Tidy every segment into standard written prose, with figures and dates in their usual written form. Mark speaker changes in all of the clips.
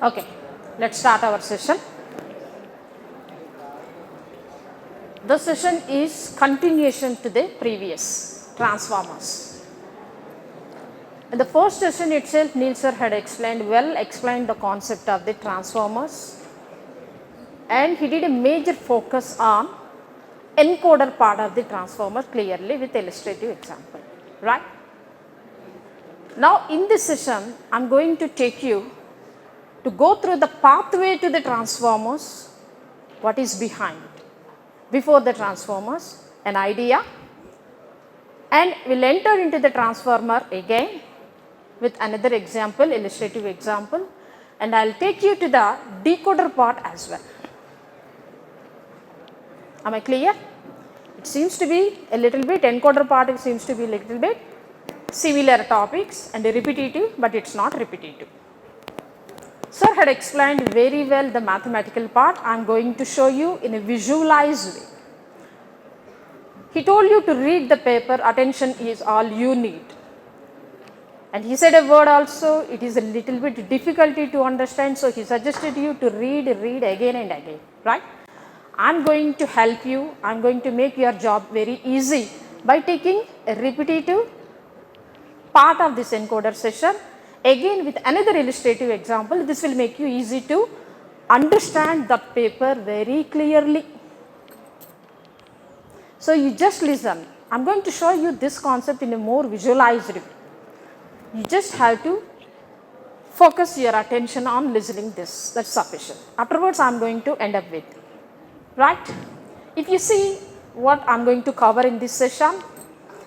Speaker 1: Okay, let's start our session. The session is continuation to the previous transformers. In the first session itself, Neil sir had explained the concept of the transformers, and he did a major focus on encoder part of the transformer clearly with illustrative example, right? Now in this session, I am going to take you to go through the pathway to the transformers, what is behind, before the transformers, an idea, and we will enter into the transformer again with another example, illustrative example, and I will take you to the decoder part as well. Am I clear? It seems to be a little bit, encoder part it seems to be a little bit similar topics and repetitive, but it is not repetitive. Sir had explained very well the mathematical part. I am going to show you in a visualized way. He told you to read the paper, attention is all you need. And he said a word also, it is a little bit difficulty to understand, so he suggested you to read again and again, right? I am going to help you, I am going to make your job very easy by taking a repetitive part of this encoder session. Again with another illustrative example, this will make you easy to understand the paper very clearly. So you just listen. I am going to show you this concept in a more visualized way. You just have to focus your attention on listening this, that is sufficient. Afterwards I am going to end up with, right? If you see what I am going to cover in this session,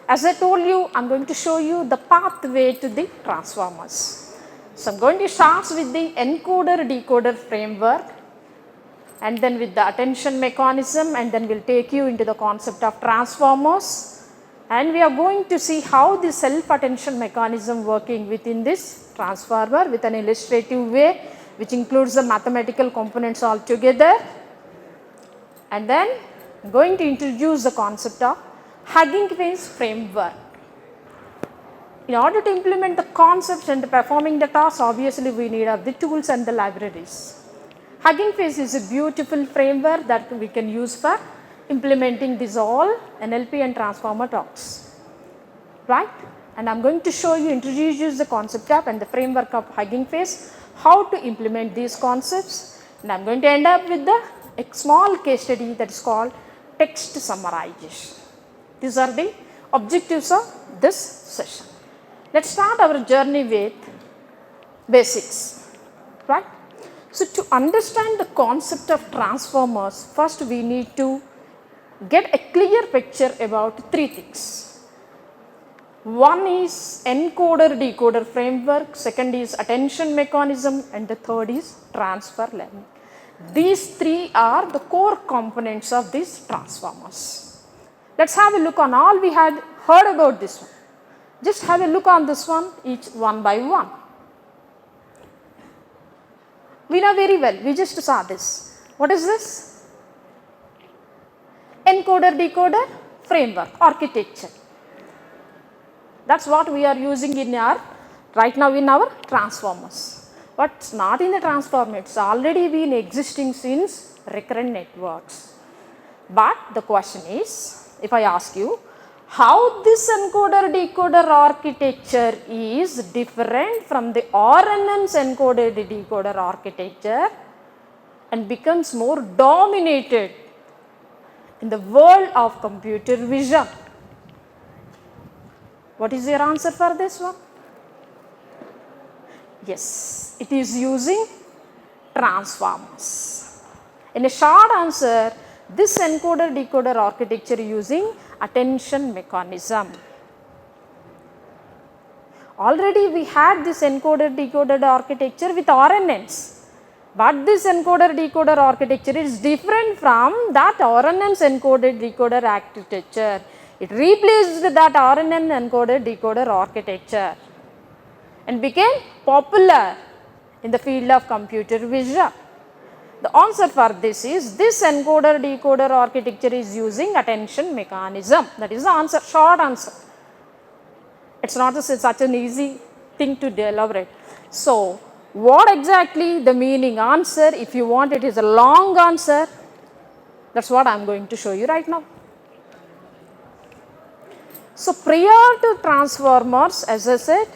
Speaker 1: as I told you, I am going to show you the pathway to the transformers. So I am going to start with the encoder-decoder framework, and then with the attention mechanism, and then we will take you into the concept of transformers, and we are going to see how the self-attention mechanism working within this transformer with an illustrative way, which includes the mathematical components altogether, and then I am going to introduce the concept of Hugging Face framework. In order to implement the concepts and performing the tasks, obviously we need of the tools and the libraries. Hugging Face is a beautiful framework that we can use for implementing this all NLP and transformer talks, right? And I am going to show you, introduce the concept of and the framework of Hugging Face, how to implement these concepts, and I am going to end up with a small case study that is called text summarization. These are the objectives of this session. Let us start our journey with basics, right? So to understand the concept of transformers, first we need to get a clear picture about three things. One is encoder-decoder framework, second is attention mechanism, and the third is transfer learning. These three are the core components of these transformers. Let us have a look on all we had heard about this one. Just have a look on this one, each one by one. We know very well, we just saw this. What is this? Encoder-decoder framework, architecture. That is what we are using in our, right now in our transformers. But it is not in the transformer, it has already been existing since recurrent networks. But the question is, if I ask you, how this encoder-decoder architecture is different from the RNN's encoder-decoder architecture and becomes more dominated in the world of computer vision. What is your answer for this one? Yes, it is using transformers. In a short answer, this encoder-decoder architecture using attention mechanism. Already we had this encoder-decoder architecture with RNNs, but this encoder-decoder architecture is different from that RNN's encoder-decoder architecture. It replaced that RNN encoder-decoder architecture and became popular in the field of computer vision. The answer for this is, this encoder-decoder architecture is using attention mechanism. That is the answer, short answer. It is not such an easy thing to elaborate. So, What exactly the meaning answer, if you want it is a long answer, that's what I am going to show you right now. So, prior to transformers, as I said,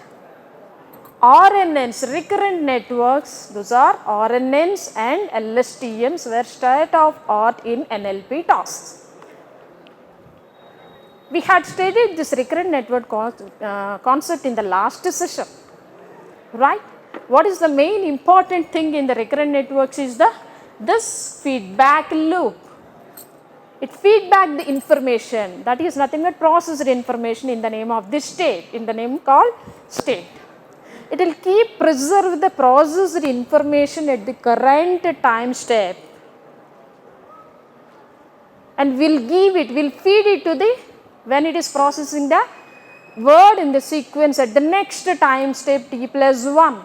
Speaker 1: RNNs, recurrent networks, those are RNNs and LSTMs were state of art in NLP tasks. We had studied this recurrent network concept in the last session, right? What is the main important thing in the recurrent networks is this feedback loop. It feedback the information, that is nothing but processed information in the name of this state, in the name called state. It will keep preserve the processed information at the current time step and will feed it to the, when it is processing the word in the sequence at the next time step t plus 1.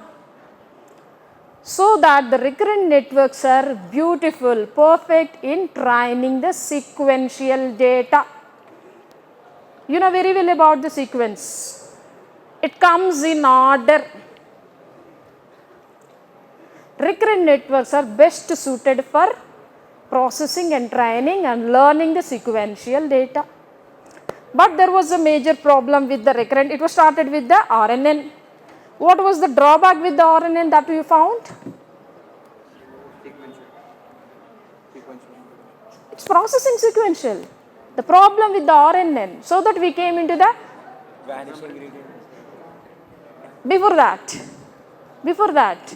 Speaker 1: So that the recurrent networks are beautiful, perfect in training the sequential data. You know very well about the sequence. It comes in order. Recurrent networks are best suited for processing and training and learning the sequential data. But there was a major problem with the recurrent. It was started with the RNN. What was the drawback with the RNN that we found? It's processing sequential. The problem with the RNN. So that we came into the
Speaker 2: vanishing gradient.
Speaker 1: Before that.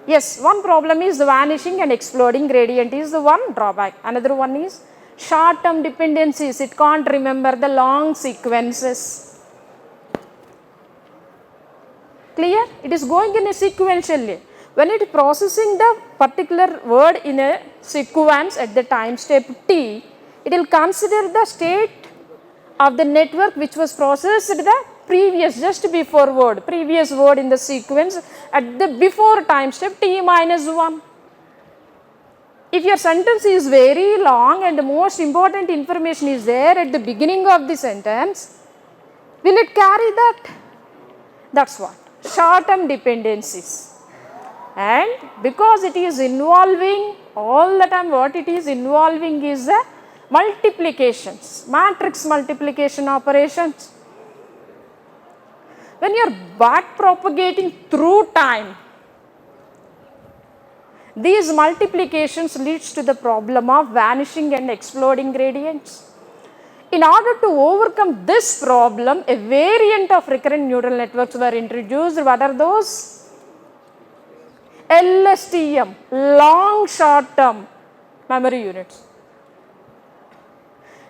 Speaker 1: Yes, one problem is the vanishing and exploding gradient is the one drawback. Another one is short term dependencies. It can't remember the long sequences. Clear? It is going in a sequentially. When it is processing the particular word in a sequence at the time step t, it will consider the state of the network which was processed the previous, just before word, previous word in the sequence at the before time step t minus 1. If your sentence is very long and the most important information is there at the beginning of the sentence, will it carry that? That's what. Short term dependencies. And because it is involving all the time, what it is involving is the multiplications, matrix multiplication operations. When you are back propagating through time, these multiplications leads to the problem of vanishing and exploding gradients. In order to overcome this problem, a variant of recurrent neural networks were introduced. What are those? LSTM, long short term memory units.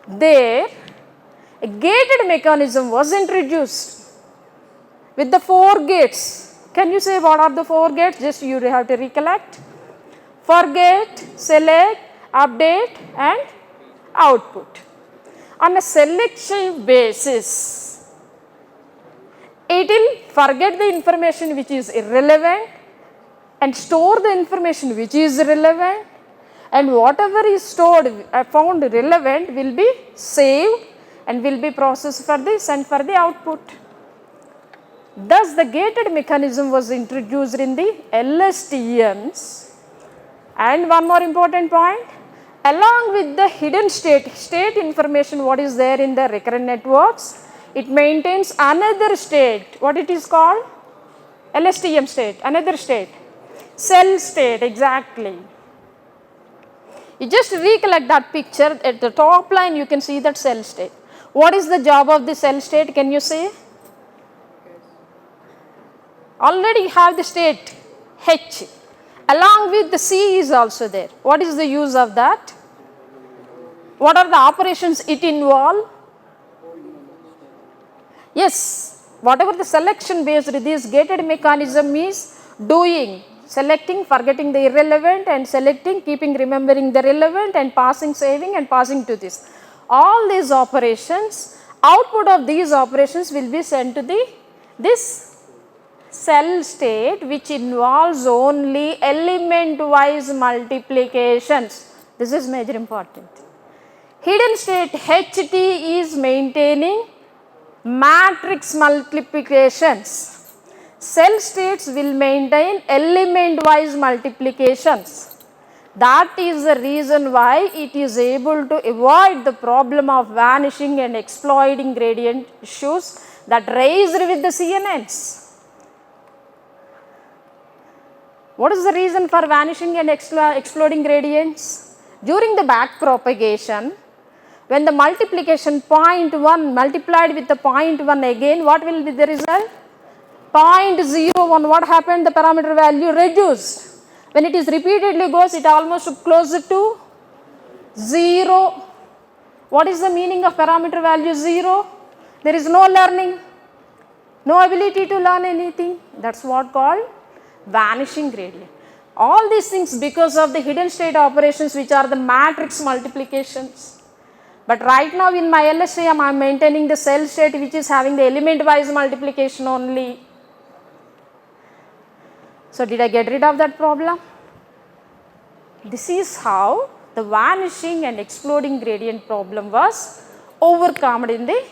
Speaker 1: There, a gated mechanism was introduced with the 4 gates. Can you say what are the 4 gates? Just you have to recollect. Forget, select, update and output. On a selective basis, it will forget the information which is irrelevant and store the information which is relevant, and whatever is stored found relevant will be saved and will be processed for the sent for the output. Thus, the gated mechanism was introduced in the LSTMs. And one more important point, along with the hidden state information what is there in the recurrent networks, it maintains another state. What it is called? LSTM state, another state. Cell state, exactly. You just recollect that picture. At the top line you can see that cell state. What is the job of the cell state? Can you say? Already you have the state H. Along with the C is also there. What is the use of that? What are the operations it involve? Yes, whatever the selection based this gated mechanism is doing, selecting, forgetting the irrelevant and selecting, keeping, remembering the relevant and passing, saving and passing to this. All these operations, output of these operations will be sent to this cell state which involves only element wise multiplications. This is major important. Hidden state HT is maintaining matrix multiplications. cell states will maintain element wise multiplications. That is the reason why it is able to avoid the problem of vanishing and exploding gradient issues that raised with the CNNs. What is the reason for vanishing and exploding gradients? During the back propagation, when the multiplication 0.1 multiplied with the 0.1 again, what will be the result? 0.01, what happened? The parameter value reduced. When it is repeatedly goes, it almost closer to 0. What is the meaning of parameter value 0? There is no learning, no ability to learn anything. That is what called vanishing gradient. All these things because of the hidden state operations, which are the matrix multiplications. But right now in my LSTM, I am maintaining the cell state which is having the element wise multiplication only. So, did I get rid of that problem? This is how the vanishing and exploding gradient problem was overcome in the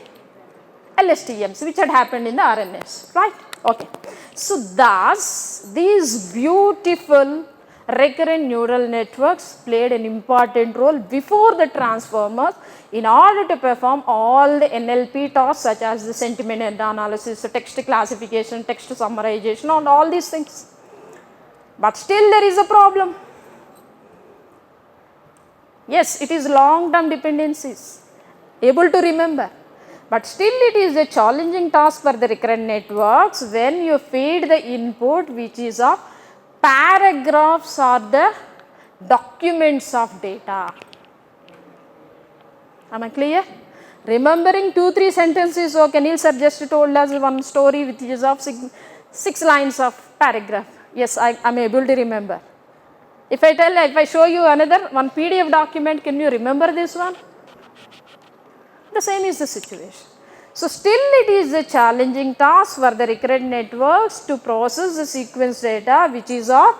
Speaker 1: LSTMs, which had happened in the RNS, right? Okay. So, thus these beautiful recurrent neural networks played an important role before the transformers in order to perform all the NLP tasks such as the sentiment analysis, text classification, text summarization and all these things. But still there is a problem. Yes, it is long term dependencies, able to remember. But still it is a challenging task for the recurrent networks when you feed the input which is of paragraphs or the documents of data. Am I clear? Remembering 2-3 sentences, okay, Neil sir just told us one story which is of 6 lines of paragraph. Yes, I am able to remember. If I show you another one PDF document, can you remember this one? The same is the situation. So, still it is a challenging task for the recurrent networks to process the sequence data which is of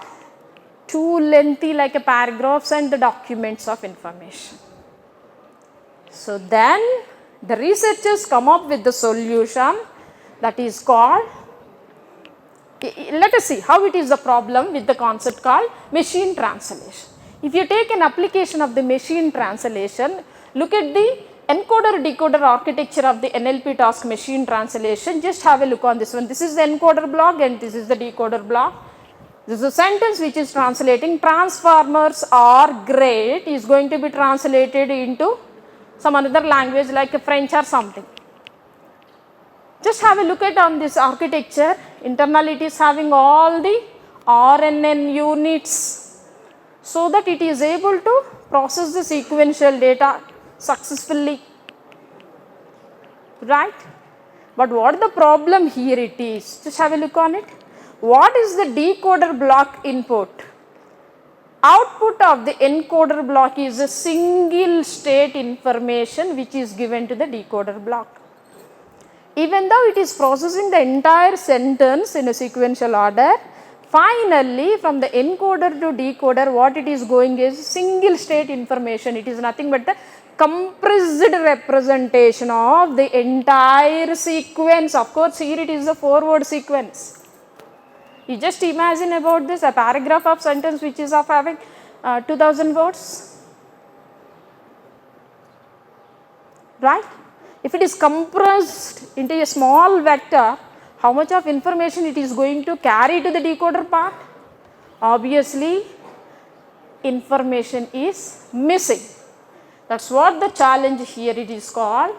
Speaker 1: too lengthy like a paragraphs and the documents of information. So, then the researchers come up with the solution that is called, let us see how it is the problem with the concept called machine translation. If you take an application of the machine translation, look at the encoder decoder architecture of the NLP task machine translation. Just have a look on this one. This is the encoder block and this is the decoder block. This is a sentence which is translating transformers are great is going to be translated into some another language like French or something. Just have a look at on this architecture. Internally it is having all the RNN units so that it is able to process the sequential data successfully, right? But what the problem here it is, just have a look on it. What is the decoder block input? Output of the encoder block is a single state information which is given to the decoder block. Even though it is processing the entire sentence in a sequential order, finally from the encoder to decoder what it is going is single state information. It is nothing but the compressed representation of the entire sequence. Of course, here it is the forward sequence. You just imagine about this, a paragraph of sentence which is of having 2000 words, right? If it is compressed into a small vector, how much of information it is going to carry to the decoder part? Obviously, information is missing. That is what the challenge here it is called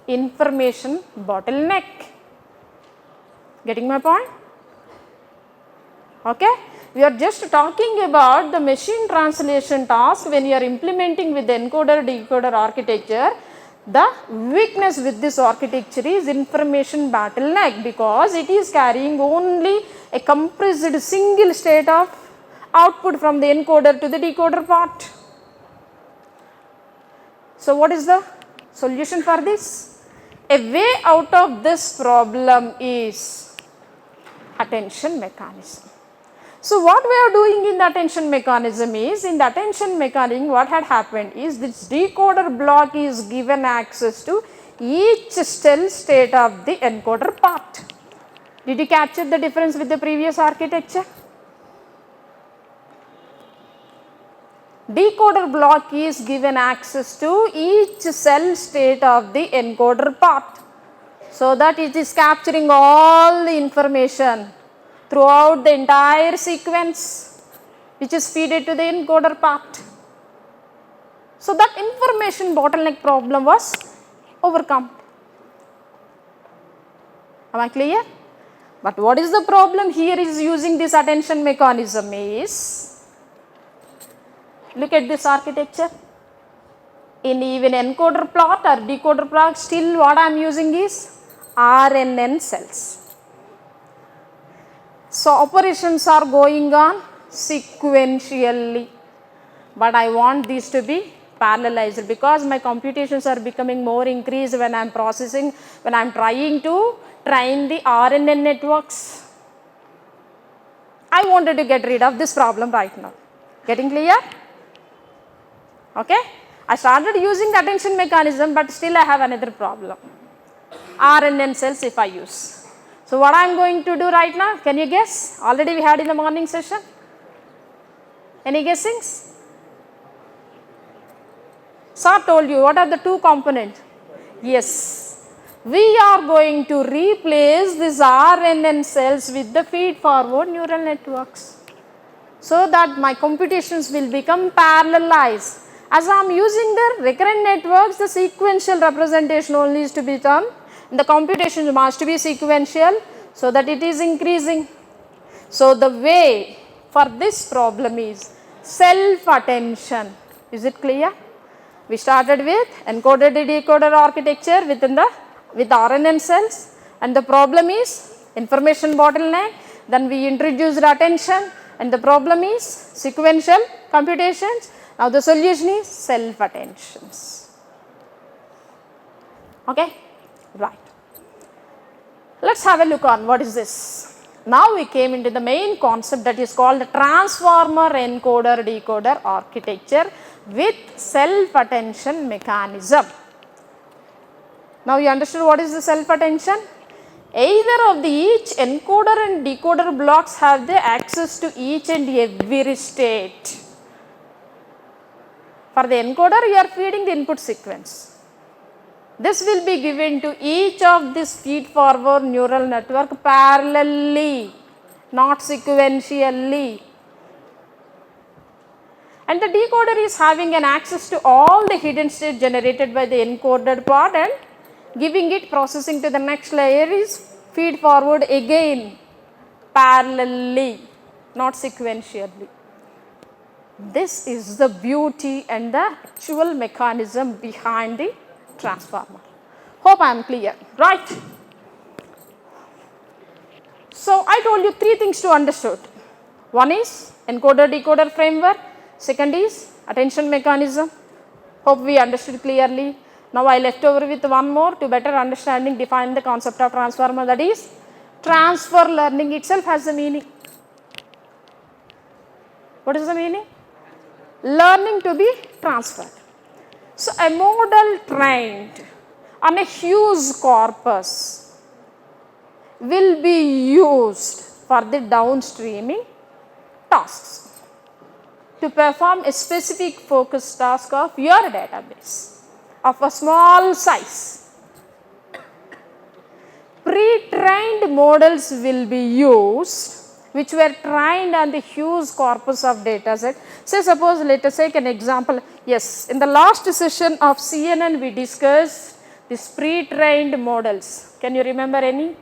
Speaker 1: information bottleneck. Getting my point? Okay. We are just talking about the machine translation task when you are implementing with the encoder decoder architecture. The weakness with this architecture is information bottleneck because it is carrying only a compressed single state of output from the encoder to the decoder part. So, what is the solution for this? A way out of this problem is attention mechanism. So, what we are doing in the attention mechanism is, in the attention mechanism what had happened is this decoder block is given access to each cell state of the encoder part. Did you capture the difference with the previous architecture? Decoder block is given access to each cell state of the encoder part, so that it is capturing all the information throughout the entire sequence which is fed to the encoder part. So that information bottleneck problem was overcome. Am I clear? But what is the problem here is using this attention mechanism is, look at this architecture. In even encoder plot or decoder plot, still what I am using is RNN cells. So operations are going on sequentially, but I want these to be parallelized because my computations are becoming more increased when I am processing, when I am trying to train the RNN networks. I wanted to get rid of this problem right now. Getting clear? Okay. I started using the attention mechanism, but still I have another problem. RNN cells if I use. So what I am going to do right now, can you guess? Already we had in the morning session. Any guessings? Sir told you what are the two components? Yes, we are going to replace these RNN cells with the feed forward neural networks, so that my computations will become parallelized. As I am using the recurrent networks, the sequential representation only is to be done. The computation must be sequential, so that it is increasing. So the way for this problem is self-attention. Is it clear? We started with encoded decoder architecture with RNN cells, and the problem is information bottleneck. Then we introduced attention, and the problem is sequential computations. Now the solution is self-attentions. Okay, right. Let's have a look on what is this. Now we came into the main concept that is called the transformer encoder decoder architecture with self-attention mechanism. Now you understood what is the self-attention? Either of the each encoder and decoder blocks have the access to each and every state. For the encoder, you are feeding the input sequence. This will be given to each of this feed forward neural network parallelly, not sequentially. And the decoder is having an access to all the hidden state generated by the encoded part, and giving it processing to the next layer is feed forward again parallelly, not sequentially. This is the beauty and the actual mechanism behind the transformer. Hope I am clear, right? So I told you three things to understood. One is encoder decoder framework, second is attention mechanism. Hope we understood clearly. Now I left over with one more to better understanding define the concept of transformer, that is transfer learning itself has a meaning. What is the meaning? Learning to be transferred. So a model trained on a huge corpus will be used for the downstreaming tasks to perform a specific focus task of your database of a small size. Pre-trained models will be used which were trained on the huge corpus of data set. Say suppose let us take an example. Yes, in the last session of CNN we discussed these pre-trained models. Can you remember any?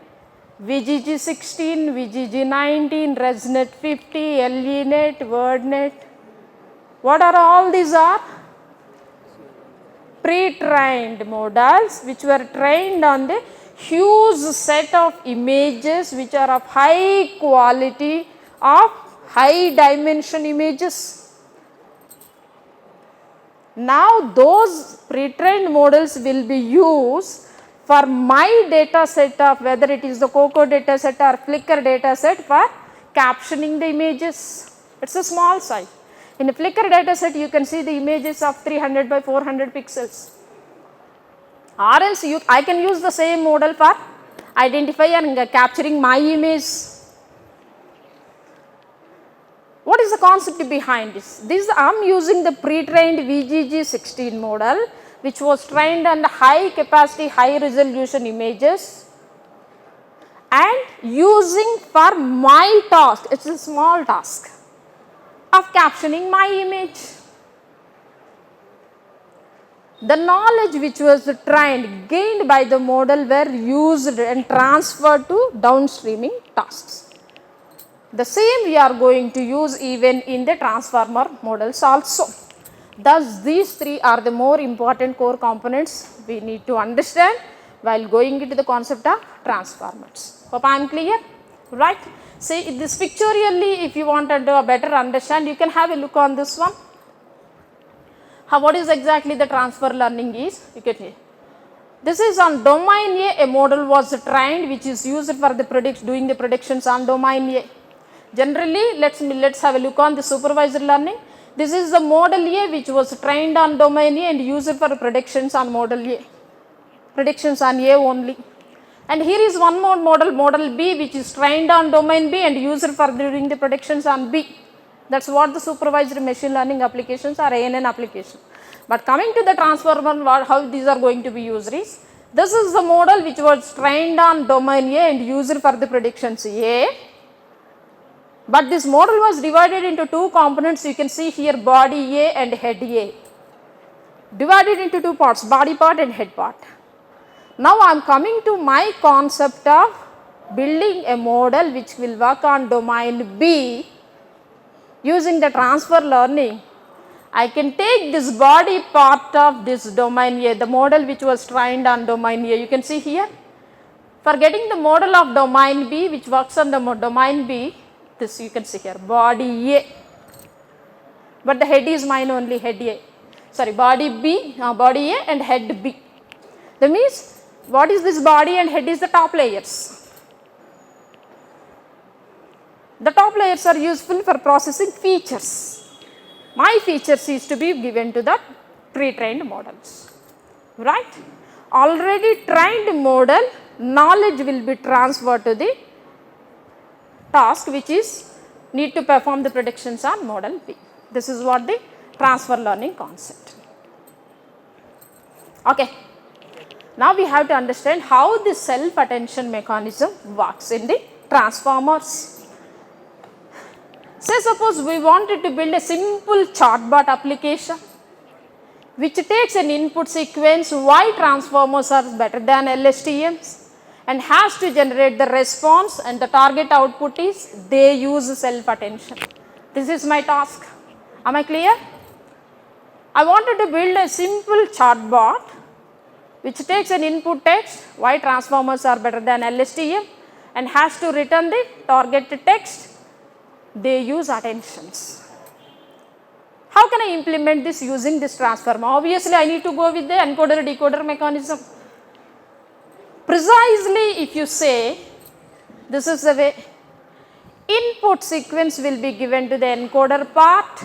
Speaker 1: VGG16, VGG19, ResNet 50, LENet, WordNet. What are all these are? Pre-trained models which were trained on the huge set of images which are of high quality, of high dimension images. Now those pre-trained models will be used for my data set of whether it is the COCO data set or Flickr data set for captioning the images. It is a small size. In a Flickr data set you can see the images of 300 by 400 pixels. Or else I can use the same model for identify and capturing my image. What is the concept behind this? I am using the pre-trained VGG16 model, which was trained on high capacity, high resolution images and using for my task, it is a small task of captioning my image. The knowledge which was trained, gained by the model were used and transferred to downstreaming tasks. The same we are going to use even in the transformer models also. Thus, these three are the more important core components we need to understand while going into the concept of transformers. Hope I am clear, right? See this pictorially, if you wanted to better understand, you can have a look on this one. What is exactly the transfer learning is? You can hear. This is on domain A model was trained which is used for the doing the predictions on domain A. Generally, let's have a look on the supervised learning. This is the model A which was trained on domain A and used for predictions on model A. Predictions on A only. And here is one more model B, which is trained on domain B and used for doing the predictions on B. That is what the supervised machine learning applications or ANN application. But coming to the transformer, how these are going to be used is, this is the model which was trained on domain A and used for the predictions A. But this model was divided into two components. You can see here body A and head A. Divided into two parts, body part and head part. Now I am coming to my concept of building a model which will work on domain B using the transfer learning. I can take this body part of this domain A, the model which was trained on domain A. You can see here. For getting the model of domain B which works on the domain B, this you can see here, body A. But the head is mine only, head A. Sorry, body B, body A and head B. That means, what is this body and head is the top layers. The top layers are useful for processing features. My features is to be given to the pre-trained models, right? Already trained model, knowledge will be transferred to the task which is need to perform the predictions on model B. This is what the transfer learning concept. Okay. Now we have to understand how the self-attention mechanism works in the transformers. Say suppose we wanted to build a simple chartbot application which takes an input sequence why transformers are better than LSTMs and has to generate the response, and the target output is they use self-attention. This is my task. Am I clear? I wanted to build a simple chartbot which takes an input text why transformers are better than LSTM and has to return the target text. They use attentions. How can I implement this using this transformer? Obviously, I need to go with the encoder-decoder mechanism. Precisely if you say, this is the way, input sequence will be given to the encoder part.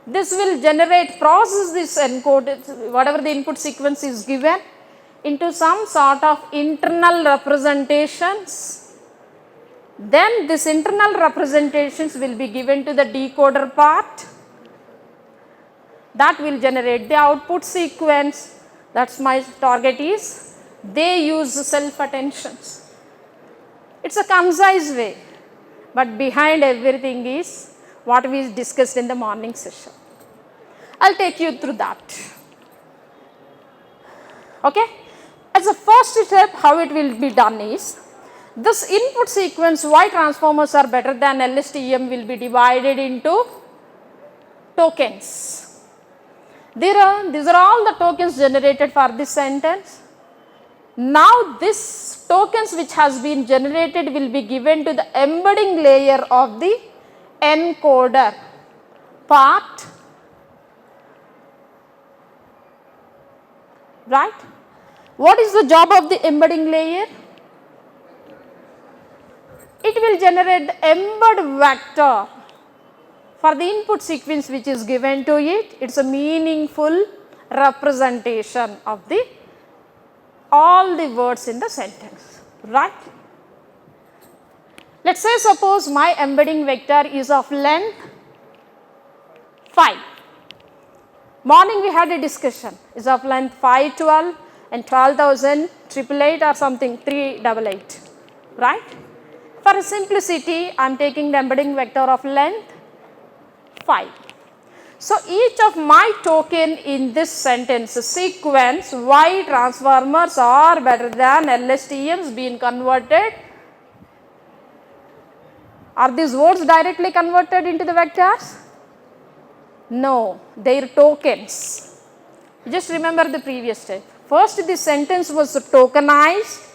Speaker 1: This will process this encoded, whatever the input sequence is given, into some sort of internal representations. Then this internal representations will be given to the decoder part. That will generate the output sequence. That's my target is, they use self-attentions. It's a concise way, but behind everything is what we discussed in the morning session. I'll take you through that. Okay. As a first step, how it will be done is, this input sequence why transformers are better than LSTM will be divided into tokens. These are all the tokens generated for this sentence. Now this tokens which has been generated will be given to the embedding layer of the encoder part, right? What is the job of the embedding layer? It will generate the embed vector for the input sequence which is given to it. It is a meaningful representation of the all the words in the sentence, right? Let us say suppose my embedding vector is of length 5. Morning we had a discussion, is of length 5, 12 and 12,000, 888 or something 388, right? For simplicity, I am taking the embedding vector of length 5. So, each of my token in this sentence sequence Y transformers are better than LSTMs being converted. Are these words directly converted into the vectors? No, they are tokens. Just remember the previous step. First this sentence was tokenized.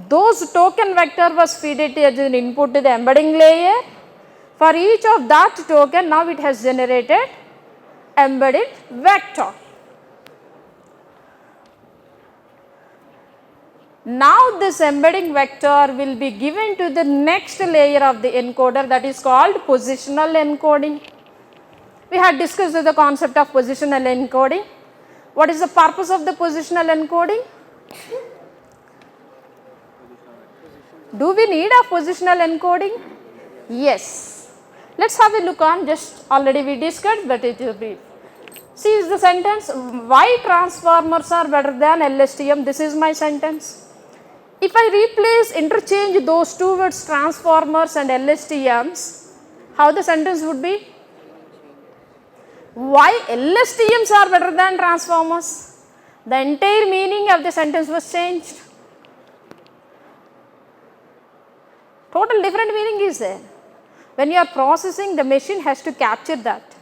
Speaker 1: Those token vector was fed as an input to the embedding layer. For each of that token, now it has generated embedded vector. Now this embedding vector will be given to the next layer of the encoder, that is called positional encoding. We had discussed the concept of positional encoding. What is the purpose of the positional encoding? Do we need a positional encoding? Yes. Let us have a look on, just already we discussed, but it is brief. See is the sentence, Y transformers are better than LSTM, this is my sentence. If I interchange those two words transformers and LSTMs, how the sentence would be? Why LSTMs are better than transformers? The entire meaning of the sentence was changed. Total different meaning is there. When you are processing, the machine has to capture that.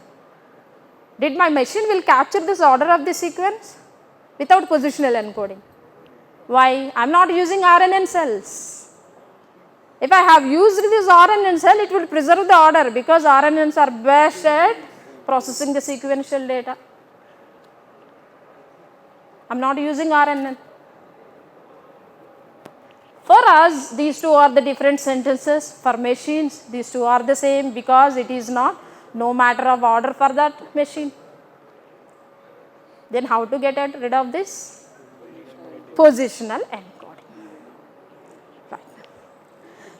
Speaker 1: Did my machine will capture this order of the sequence? Without positional encoding. Why? I am not using RNN cells. If I have used this RNN cell, it will preserve the order because RNNs are best at processing the sequential data. I am not using RNN. For us, these two are the different sentences. For machines, these two are the same because it is not no matter of order for that machine. Then how to get rid of this? Positional encoding. Right.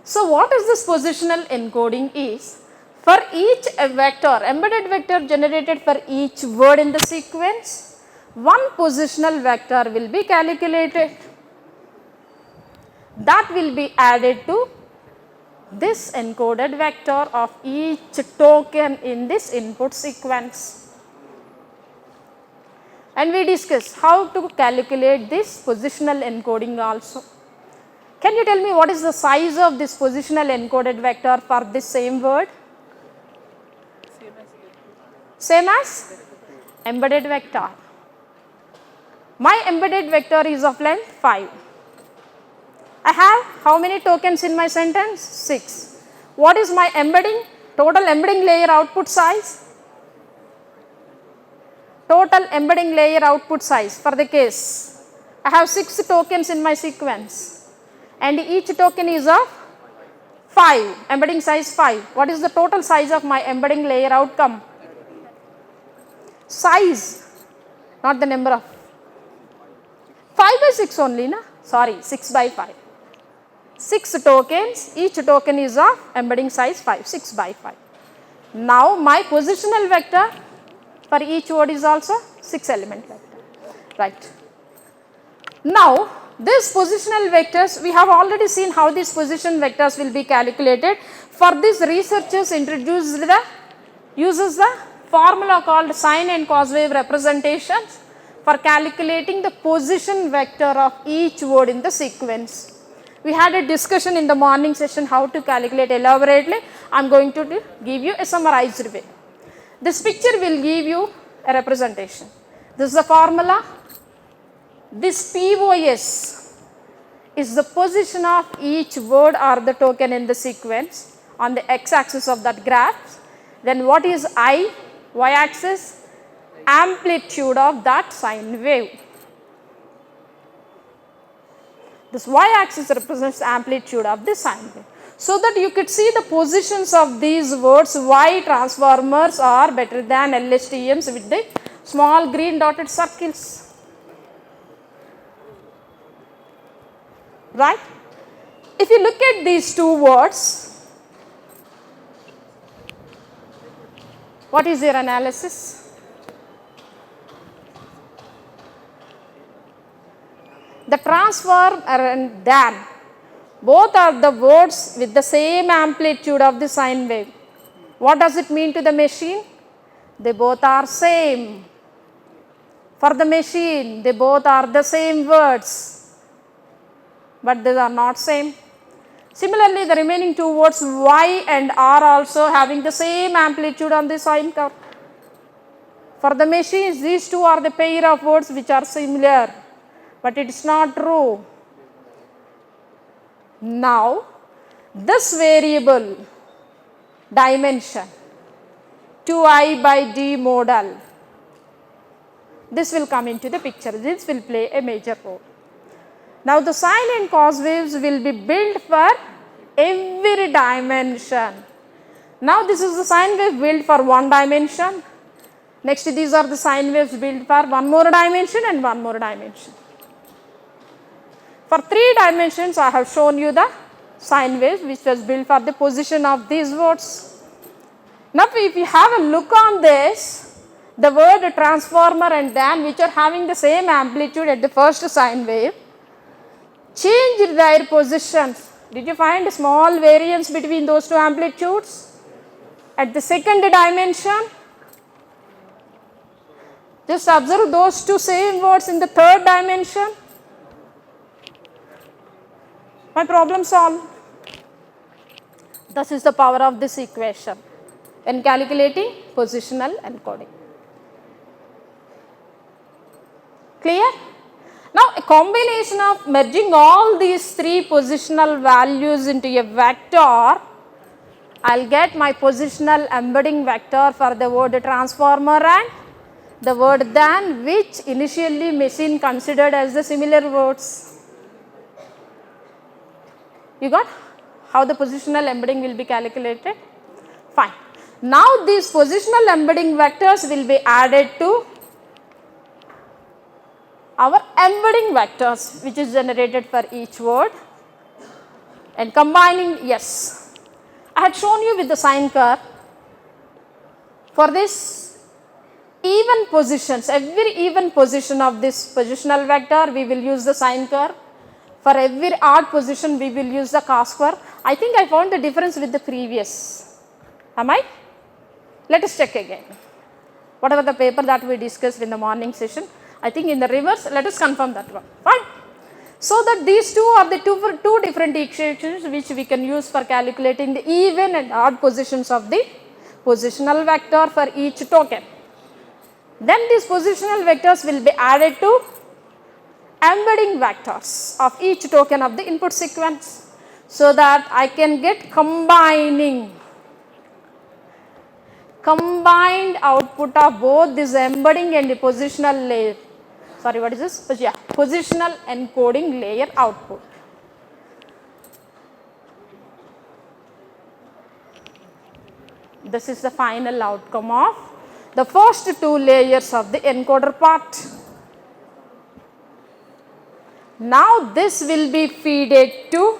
Speaker 1: So, what is this positional encoding is? For each vector, embedded vector generated for each word in the sequence, one positional vector will be calculated. That will be added to this encoded vector of each token in this input sequence. And we discussed how to calculate this positional encoding also. Can you tell me what is the size of this positional encoded vector for this same word? Same as embedded vector. My embedded vector is of length 5. I have how many tokens in my sentence? 6. What is my embedding? Total embedding layer output size? Total embedding layer output size for the case. I have 6 tokens in my sequence and each token is of 5, embedding size 5. What is the total size of my embedding layer outcome? Size, not the number of. 5 by 6 only, na? Sorry, 6 by 5. 6 tokens, each token is of embedding size 5, 6 by 5. Now, my positional vector for each word is also 6 element vector, right. Now, these positional vectors, we have already seen how these position vectors will be calculated. For this, researchers uses the formula called sine and cos wave representations for calculating the position vector of each word in the sequence. We had a discussion in the morning session how to calculate elaborately. I am going to give you a summarized way. This picture will give you a representation. This is the formula. This POS is the position of each word or the token in the sequence on the x-axis of that graph. Then what is I? Y-axis? Amplitude of that sine wave. This y-axis represents amplitude of the sine wave. So that you could see the positions of these words, Y transformers are better than LSTMs with the small green dotted circles. right? If you look at these two words, what is your analysis? The transform and than, both are the words with the same amplitude of the sine wave. What does it mean to the machine? They both are same. For the machine, they both are the same words, but they are not same. Similarly, the remaining two words y and r also having the same amplitude on the sine curve. For the machines, these two are the pair of words which are similar, but it is not true. Now, this variable dimension 2I by d modal, this will come into the picture. This will play a major role. Now, the sine and cos waves will be built for every dimension. Now, this is the sine wave built for one dimension. Next, these are the sine waves built for one more dimension and one more dimension. For 3 dimensions, I have shown you the sine waves which was built for the position of these words. Now, if you have a look on this, the word transformer and than, which are having the same amplitude at the first sine wave, changed their positions. Did you find a small variance between those two amplitudes? At the second dimension, just observe those two same words in the third dimension. My problem solved. This is the power of this equation in calculating positional encoding. Clear? Now, a combination of merging all these 3 positional values into a vector, I will get my positional embedding vector for the word transformer and the word than, which initially machine considered as the similar words. You got how the positional embedding will be calculated? Fine. Now, these positional embedding vectors will be added to our embedding vectors, which is generated for each word, and combining, yes, I had shown you with the sine curve. For this even positions, every even position of this positional vector, we will use the sine curve. For every odd position, we will use the cos curve. I think I found the difference with the previous. Am I? Let us check again. Whatever the paper that we discussed in the morning session, I think in the reverse, let us confirm that one. Fine. So that these two are the two different equations which we can use for calculating the even and odd positions of the positional vector for each token. Then these positional vectors will be added to embedding vectors of each token of the input sequence, so that I can get combined output of both this embedding and the positional layer. Sorry, what is this? Yeah, positional encoding layer output. This is the final outcome of the first 2 layers of the encoder part. Now, this will be feeded to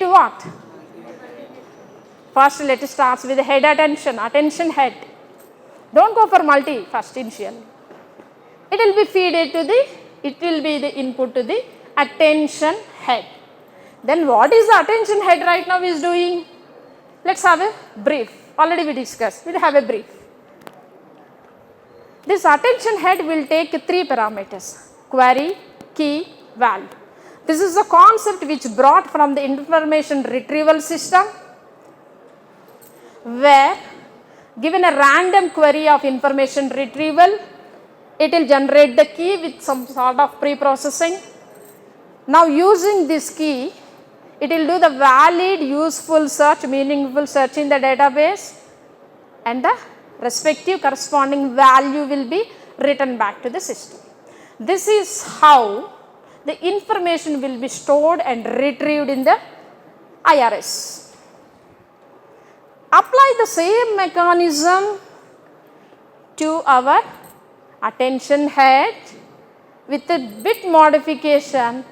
Speaker 1: what? First, let us start with the head attention head. Don't go for multi first initial. It will be feeded to it will be the input to the attention head. Then what is the attention head right now is doing? Let us have a brief. Already we discussed. We will have a brief. This attention head will take 3 parameters: query, key, value. This is the concept which brought from the information retrieval system, where given a random query of information retrieval, it will generate the key with some sort of pre-processing. Now, using this key, it will do the valid, useful search, meaningful search in the database, and the respective corresponding value will be written back to the system. This is how the information will be stored and retrieved in the IRS. Apply the same mechanism to our attention head with a bit modification,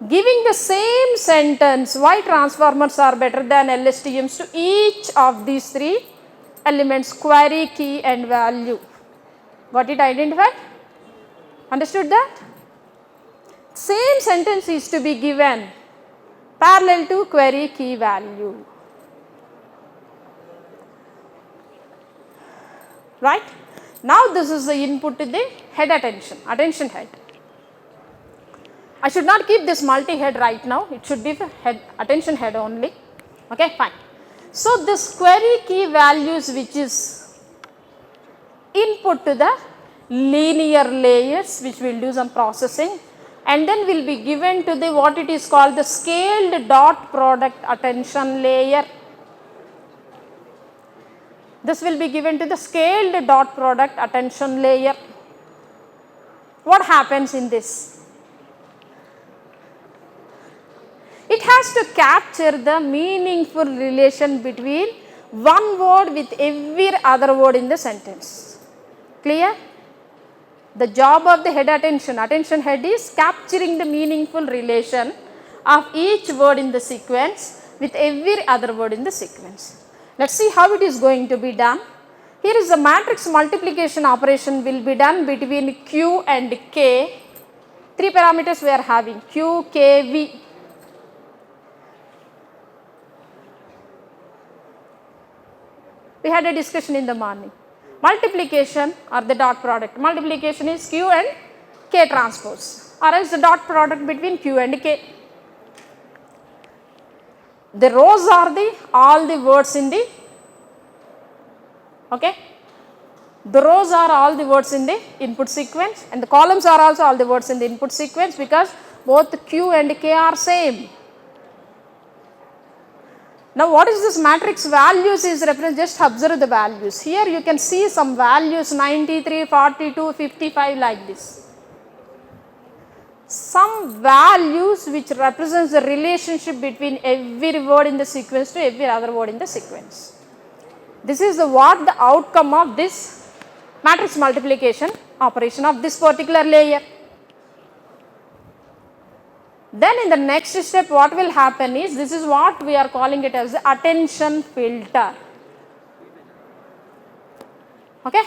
Speaker 1: giving the same sentence, why transformers are better than LSTMs to each of these three elements, query, key and value. Got it identified? Understood that? Same sentence is to be given parallel to query, key, value. Right? Now this is the input to the head attention head. I should not keep this multi-head right now, it should be the attention head only. Okay, fine. So this query key values which is input to the linear layers which will do some processing, and then will be given to the what it is called the scaled dot product attention layer. This will be given to the scaled dot product attention layer. What happens in this? It has to capture the meaningful relation between one word with every other word in the sentence. Clear? The job of the attention head is capturing the meaningful relation of each word in the sequence with every other word in the sequence. Let us see how it is going to be done. Here is the matrix multiplication operation will be done between Q and K. Three parameters we are having, Q, K, V. We had a discussion in the morning. Multiplication or the dot product. Multiplication is Q and K transpose, or else the dot product between Q and K. The rows are all the words in the, okay. The rows are all the words in the input sequence, and the columns are also all the words in the input sequence, because both Q and K are same. Now what is this matrix values is reference, just observe the values. Here you can see some values 93, 42, 55 like this. Some values which represents the relationship between every word in the sequence to every other word in the sequence. This is what the outcome of this matrix multiplication operation of this particular layer. Then in the next step what will happen is, this is what we are calling it as the attention filter. Okay.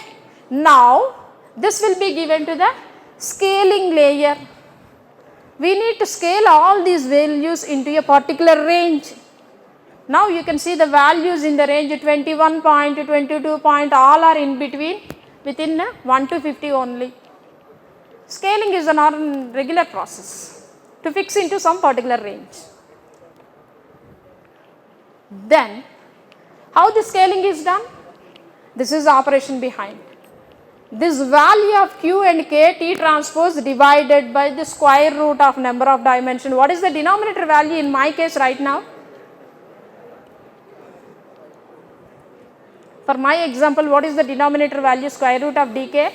Speaker 1: Now this will be given to the scaling layer. We need to scale all these values into a particular range. Now you can see the values in the range 21 point, 22 point, all are in between, within 1 to 50 only. Scaling is a regular process to fix into some particular range. Then how the scaling is done? This is the operation behind. This value of Q and K T transpose divided by the square root of number of dimension. What is the denominator value in my case right now? For my example, what is the denominator value, square root of dk?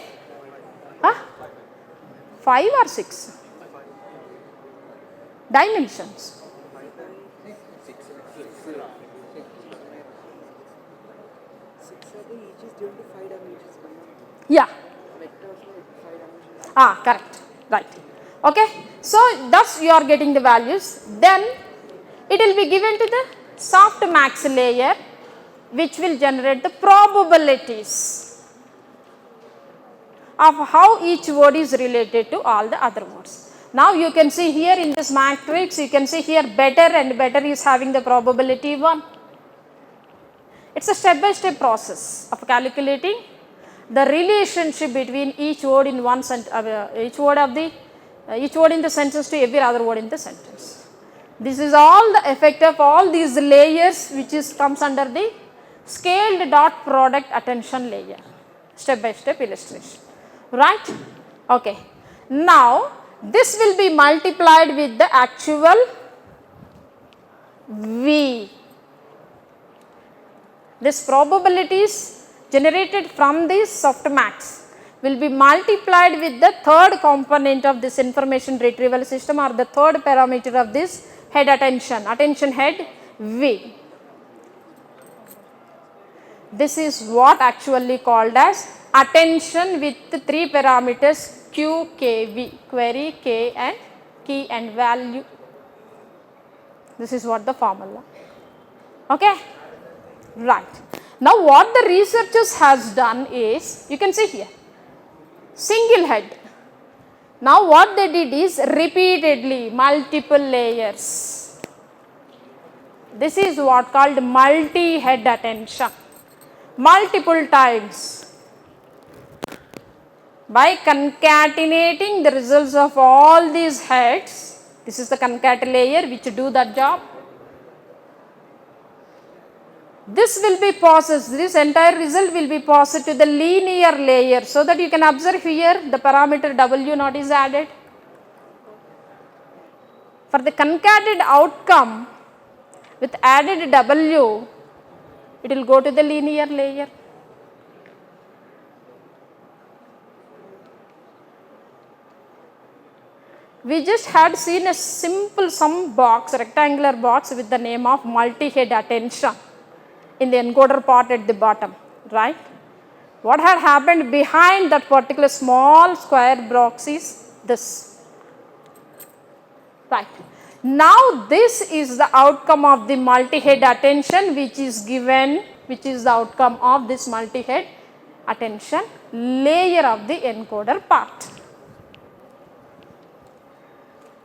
Speaker 1: 5 or 6? Dimensions. Yeah. Correct. Right. Okay. So thus you are getting the values. Then it will be given to the softmax layer, which will generate the probabilities of how each word is related to all the other words. Now you can see here in this matrix, you can see here better and better is having the probability 1. It's a step-by-step process of calculating the relationship between each word in one sentence, each word in the sentence to every other word in the sentence. This is all the effect of all these layers, which comes under the scaled dot product attention layer. Step-by-step illustration. Right? Okay. Now this will be multiplied with the actual V. This probabilities generated from this softmax will be multiplied with the third component of this information retrieval system, or the third parameter of this head attention head V. This is what actually called as attention with 3 parameters QKV, query, K and key and value. This is what the formula. Okay, right. Now what the researchers has done is, you can see here, single head. Now what they did is repeatedly multiple layers. This is what called multi-head attention. Multiple times. By concatenating the results of all these heads, this is the concat layer which do that job. This will be processed, this entire result will be processed to the linear layer, so that you can observe here the parameter W0 is added. For the concatenated outcome with added W, it will go to the linear layer. We just had seen a simple sum box, rectangular box with the name of multi-head attention in the encoder part at the bottom, right? What had happened behind that particular small square box is this, right? Now this is the outcome of the multi-head attention which is given, which is the outcome of this multi-head attention layer of the encoder part.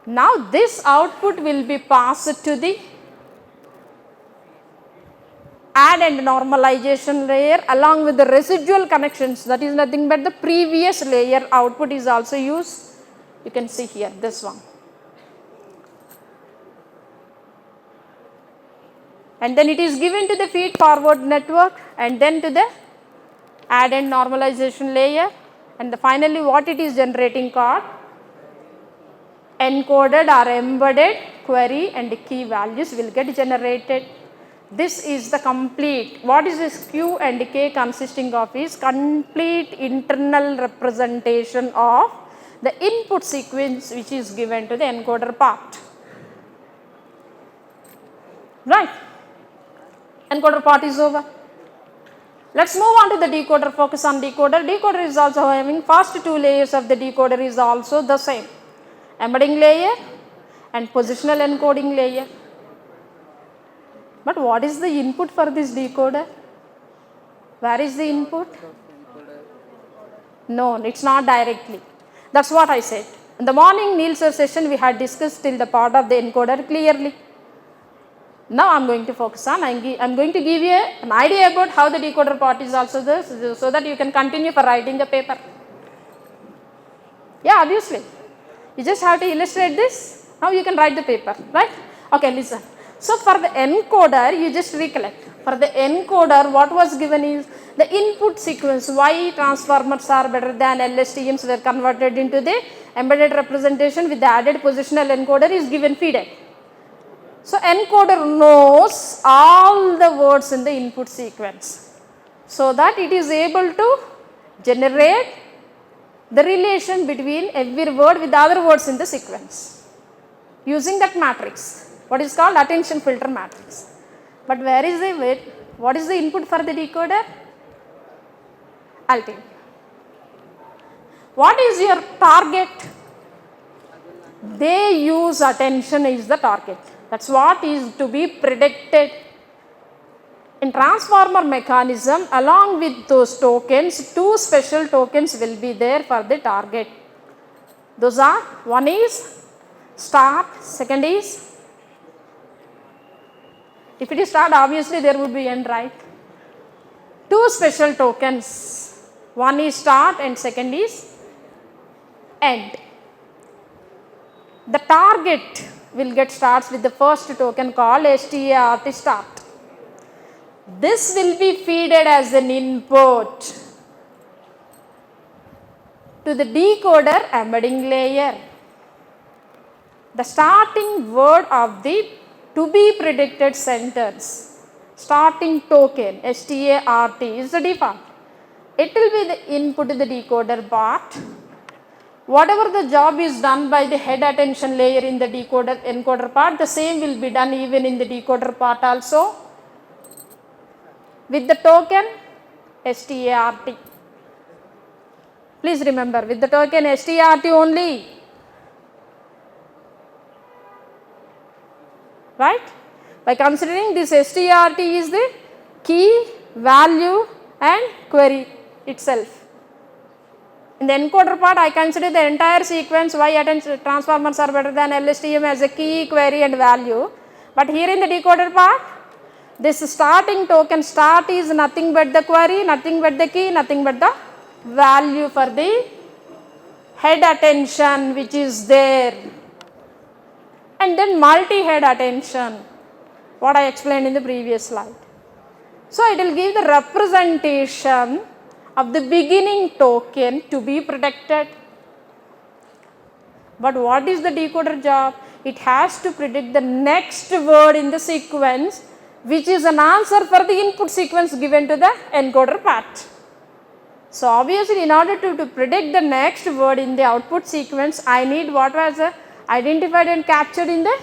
Speaker 1: Now this output will be passed to the add and normalization layer along with the residual connections, that is nothing but the previous layer output is also used. You can see here this one. And then it is given to the feed forward network and then to the add and normalization layer, and finally what it is generating called encoded or embedded query and key values will get generated. This is the complete, what is this Q and K consisting of is complete internal representation of the input sequence which is given to the encoder part. Right, encoder part is over. Let's move on to the decoder, focus on decoder. Decoder is also having first two layers of the decoder is also the same, embedding layer and positional encoding layer. But what is the input for this decoder? Where is the input? No, it's not directly. That's what I said. In the morning Neil's session we had discussed till the part of the encoder clearly. Now I am going to focus on, I am going to give you an idea about how the decoder part is also there, so that you can continue for writing a paper. Yeah, obviously. You just have to illustrate this. Now you can write the paper, right? Okay, listen. So for the encoder, you just recollect. For the encoder, what was given is the input sequence. Why transformers are better than LSTMs were converted into the embedded representation with the added positional encoder is given feedback. So encoder knows all the words in the input sequence, so that it is able to generate the relation between every word with the other words in the sequence using that matrix, what is called attention filter matrix. But where is the weight? What is the input for the decoder? I'll tell you. What is your target? They use attention is the target. That's what is to be predicted. In transformer mechanism, along with those tokens, two special tokens will be there for the target. Those are, one is start, second is, if it is start, obviously there would be end, right? Two special tokens, one is start and second is end. The target will get starts with the first token called START start. This will be feeded as an input to the decoder embedding layer. The starting word of the to be predicted sentence, starting token START is the default. It will be the input to the decoder part. Whatever the job is done by the head attention layer in the decoder encoder part, the same will be done even in the decoder part also with the token START. Please remember, with the token STRT only, right? By considering this STRT is the key, value and query itself. In the encoder part, I consider the entire sequence why transformers are better than LSTM as a key, query and value. But here in the decoder part, this starting token start is nothing but the query, nothing but the key, nothing but the value for the head attention which is there. And then multi-head attention, what I explained in the previous slide. So it will give the representation of the beginning token to be protected. But what is the decoder job? It has to predict the next word in the sequence, which is an answer for the input sequence given to the encoder part. So obviously, in order to predict the next word in the output sequence, I need what was identified and captured in the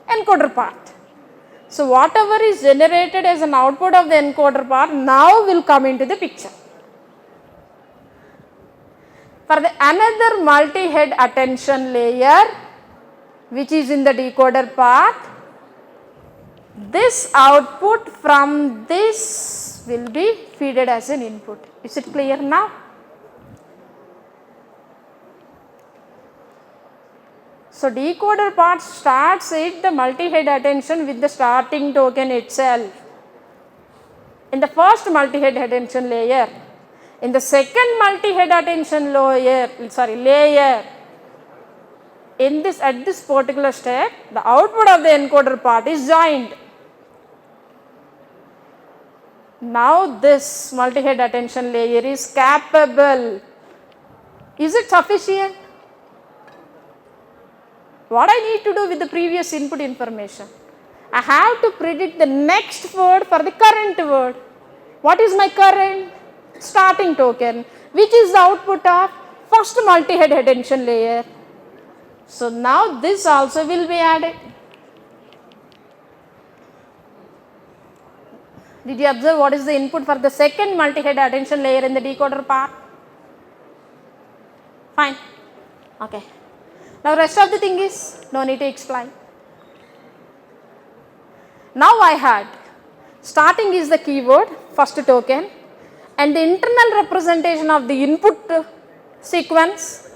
Speaker 1: encoder part. So whatever is generated as an output of the encoder part now will come into the picture. For the another multi-head attention layer which is in the decoder part, this output from this will be fed as an input. Is it clear now? So decoder part starts it the multi-head attention with the starting token itself. In the first multi-head attention layer, in the second multi-head attention layer, in this at this particular step, the output of the encoder part is joined. Now this multi-head attention layer is capable. Is it sufficient? What I need to do with the previous input information? I have to predict the next word for the current word. What is my current? Starting token, which is the output of first multi-head attention layer. So now this also will be added. Did you observe what is the input for the second multi-head attention layer in the decoder part? Fine. Okay. Now rest of the thing is no need to explain. Now I had starting is the keyword, first token, and the internal representation of the input sequence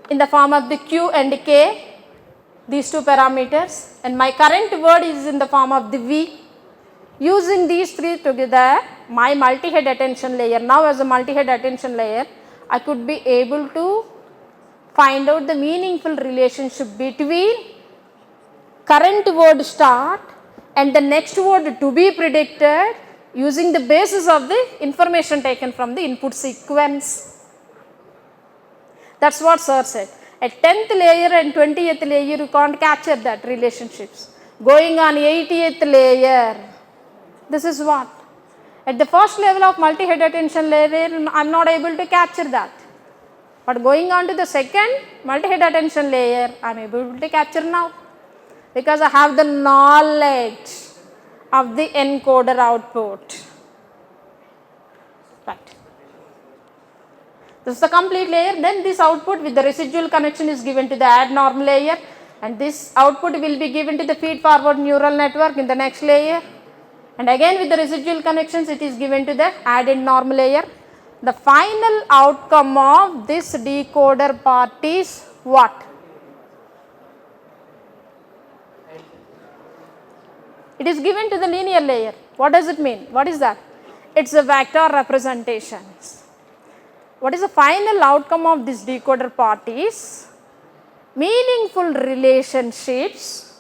Speaker 1: in the form of the Q and K, these two parameters, and my current word is in the form of the V. Using these three together, my multi-head attention layer, now as a multi-head attention layer, I could be able to find out the meaningful relationship between current word start and the next word to be predicted using the basis of the information taken from the input sequence. That is what sir said. At 10th layer and 20th layer you can't capture that relationships. Going on 80th layer, this is what? At the first level of multi-head attention layer, I am not able to capture that. But going on to the second multi-head attention layer, I am able to capture now. Because I have the knowledge of the encoder output. Right. This is the complete layer. Then this output with the residual connection is given to the add norm layer. And this output will be given to the feed forward neural network in the next layer. And again with the residual connections it is given to the added norm layer. The final outcome of this decoder part is what? It is given to the linear layer. What does it mean? What is that? It is a vector representations. What is the final outcome of this decoder part is meaningful relationships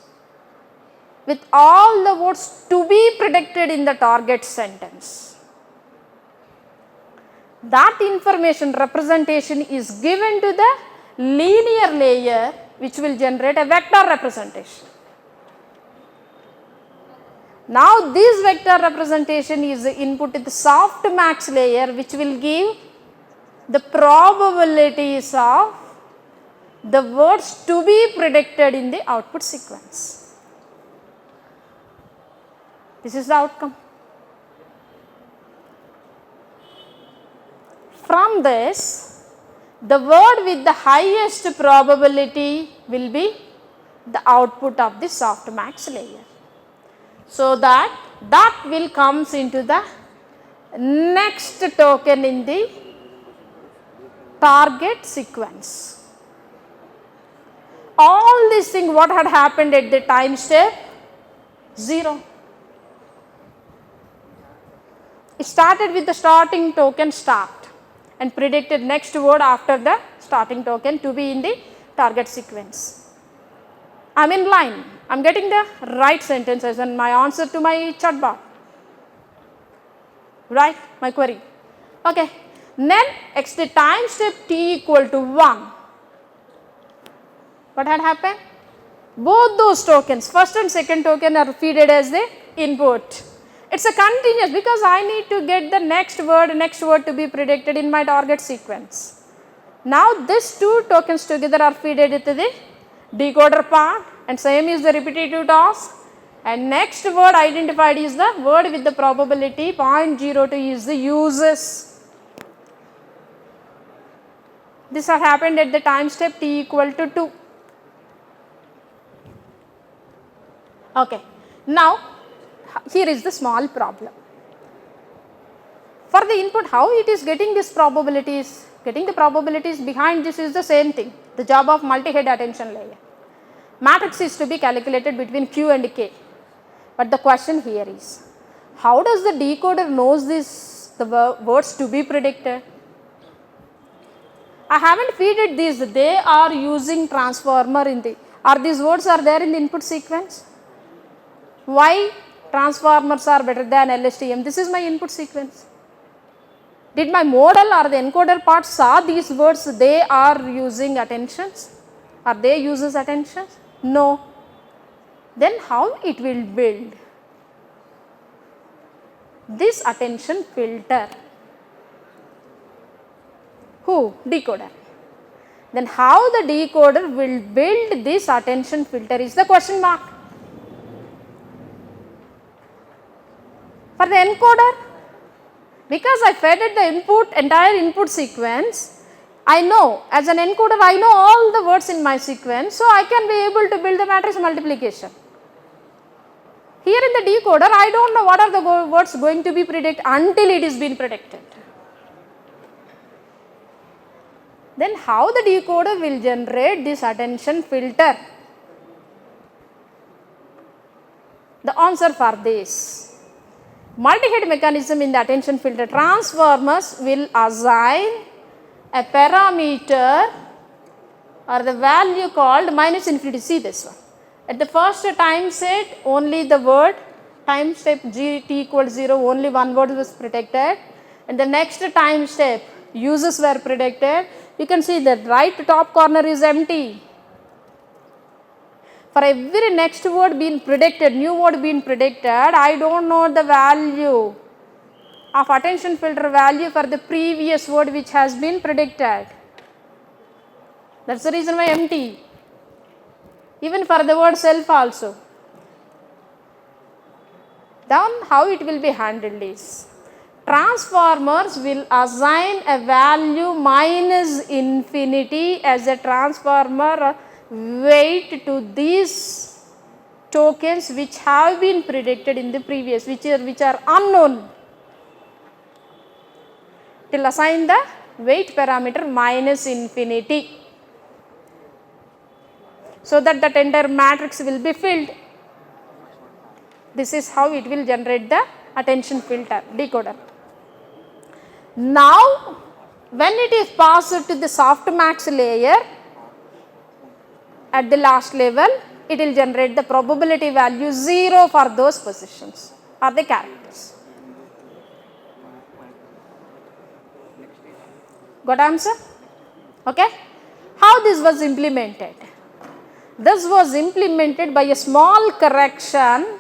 Speaker 1: with all the words to be predicted in the target sentence. That information representation is given to the linear layer which will generate a vector representation. Now this vector representation is input to the softmax layer which will give the probabilities of the words to be predicted in the output sequence. This is the outcome. From this, the word with the highest probability will be the output of the softmax layer. So that will comes into the next token in the target sequence. All these things what had happened at the time step 0. It started with the starting token start and predicted next word after the starting token to be in the target sequence. I am in line, I am getting the right sentences and my answer to my chatbot, right, my query. Okay. Then next the time step t equal to 1. What had happened? Both those tokens, first and second token are fed as the input. It is a continuous because I need to get the next word to be predicted in my target sequence. Now these two tokens together are fed into the decoder part and same is the repetitive task, and next word identified is the word with the probability 0.02 is the uses. This had happened at the time step t equal to 2. Okay. Now here is the small problem. For the input, how it is getting these probabilities? Getting the probabilities behind this is the same thing, the job of multi-head attention layer. Matrix is to be calculated between q and k. But the question here is, how does the decoder knows the words to be predicted? I haven't fed these, they are using transformer in the, these words are there in the input sequence? Why transformers are better than LSTM? This is my input sequence. Did my model or the encoder part saw these words, they are using attentions? Are they uses attentions? No. Then how it will build this attention filter? Who? Decoder. Then how the decoder will build this attention filter is the question mark. For the encoder, because I fed it the entire input sequence, I know as an encoder I know all the words in my sequence, so I can be able to build the matrix multiplication. Here in the decoder I do not know what are the words going to be predicted until it is been predicted. Then how the decoder will generate this attention filter? The answer for this, multi-head mechanism in the attention filter, transformers will assign a parameter or the value called minus infinity. See this one. At the first time set only the word time step t equals 0 only one word was predicted, and the next time step uses were predicted. You can see that right top corner is empty. For every next word being predicted, new word being predicted, I do not know the value of attention filter value for the previous word which has been predicted. That is the reason why empty. Even for the word self also. Then how it will be handled is, transformers will assign a value minus infinity as a transformer weight to these tokens which have been predicted in the previous, which are unknown. It will assign the weight parameter minus infinity, so that the entire matrix will be filled. This is how it will generate the attention filter decoder. Now when it is passed to the softmax layer at the last level, it will generate the probability value 0 for those positions or the characters. Got answer? Okay. How this was implemented? This was implemented by a small correction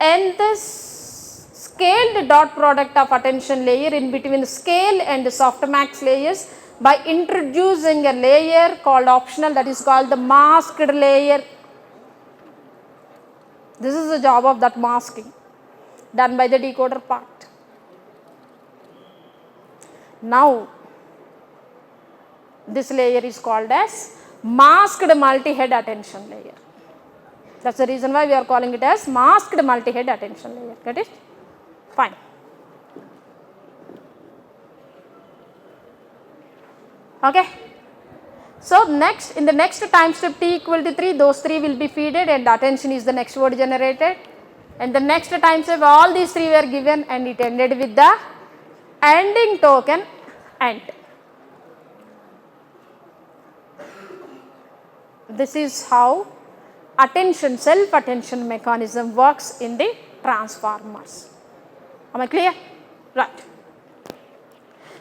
Speaker 1: in this scaled dot product of attention layer in between scale and softmax layers by introducing a layer called optional, that is called the masked layer. This is the job of that masking done by the decoder part. Now This layer is called as masked multi-head attention layer. That is the reason why we are calling it as masked multi-head attention layer. Get it? Fine. Okay. So, next in the next time step t equal to 3, those 3 will be feeded and attention is the next word generated, and the next time step all these 3 were given and it ended with the ending token ANT. This is how attention, self attention mechanism works in the transformers. Am I clear? Right.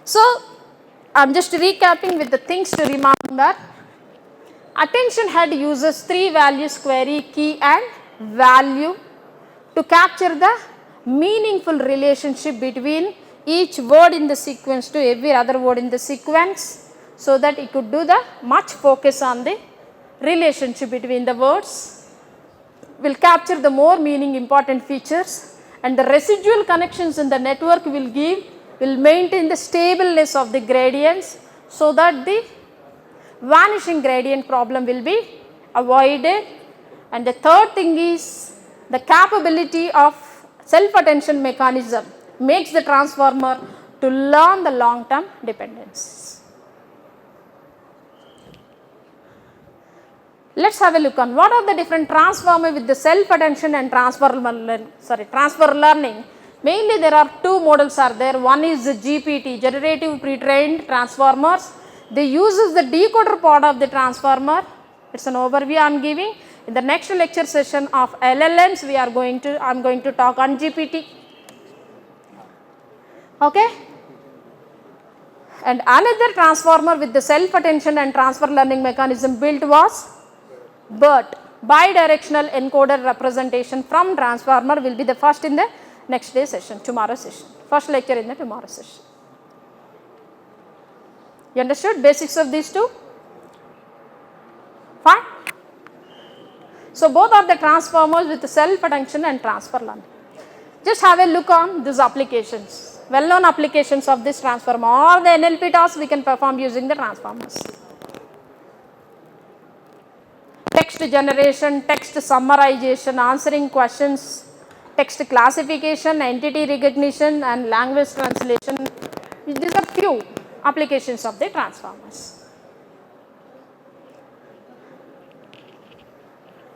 Speaker 1: So, I am just recapping with the things to remember. Attention head uses 3 values, query, key and value, to capture the meaningful relationship between each word in the sequence to every other word in the sequence, so that it could do the much focus on the relationship between the words, will capture the more meaning important features, and the residual connections in the network will maintain the stableness of the gradients, so that the vanishing gradient problem will be avoided. And the third thing is the capability of self attention mechanism makes the transformer to learn the long term dependence. Let us have a look on what are the different transformer with the self attention and transfer learning. Mainly there are 2 models are there. One is the GPT, generative pre-trained transformers. They uses the decoder part of the transformer. It is an overview I am giving. In the next lecture session of LLMs, I am going to talk on GPT. Okay. And another transformer with the self attention and transfer learning mechanism built was BERT, bidirectional encoder representation from transformer, will be the first in the next day session, tomorrow session, first lecture in the tomorrow session. You understood basics of these 2? Fine. So, both are the transformers with the self attention and transfer learning. Just have a look on these applications, well known applications of this transformer. All the NLP tasks we can perform using the transformers. Text generation, text summarization, answering questions, text classification, entity recognition and language translation. These are few applications of the transformers.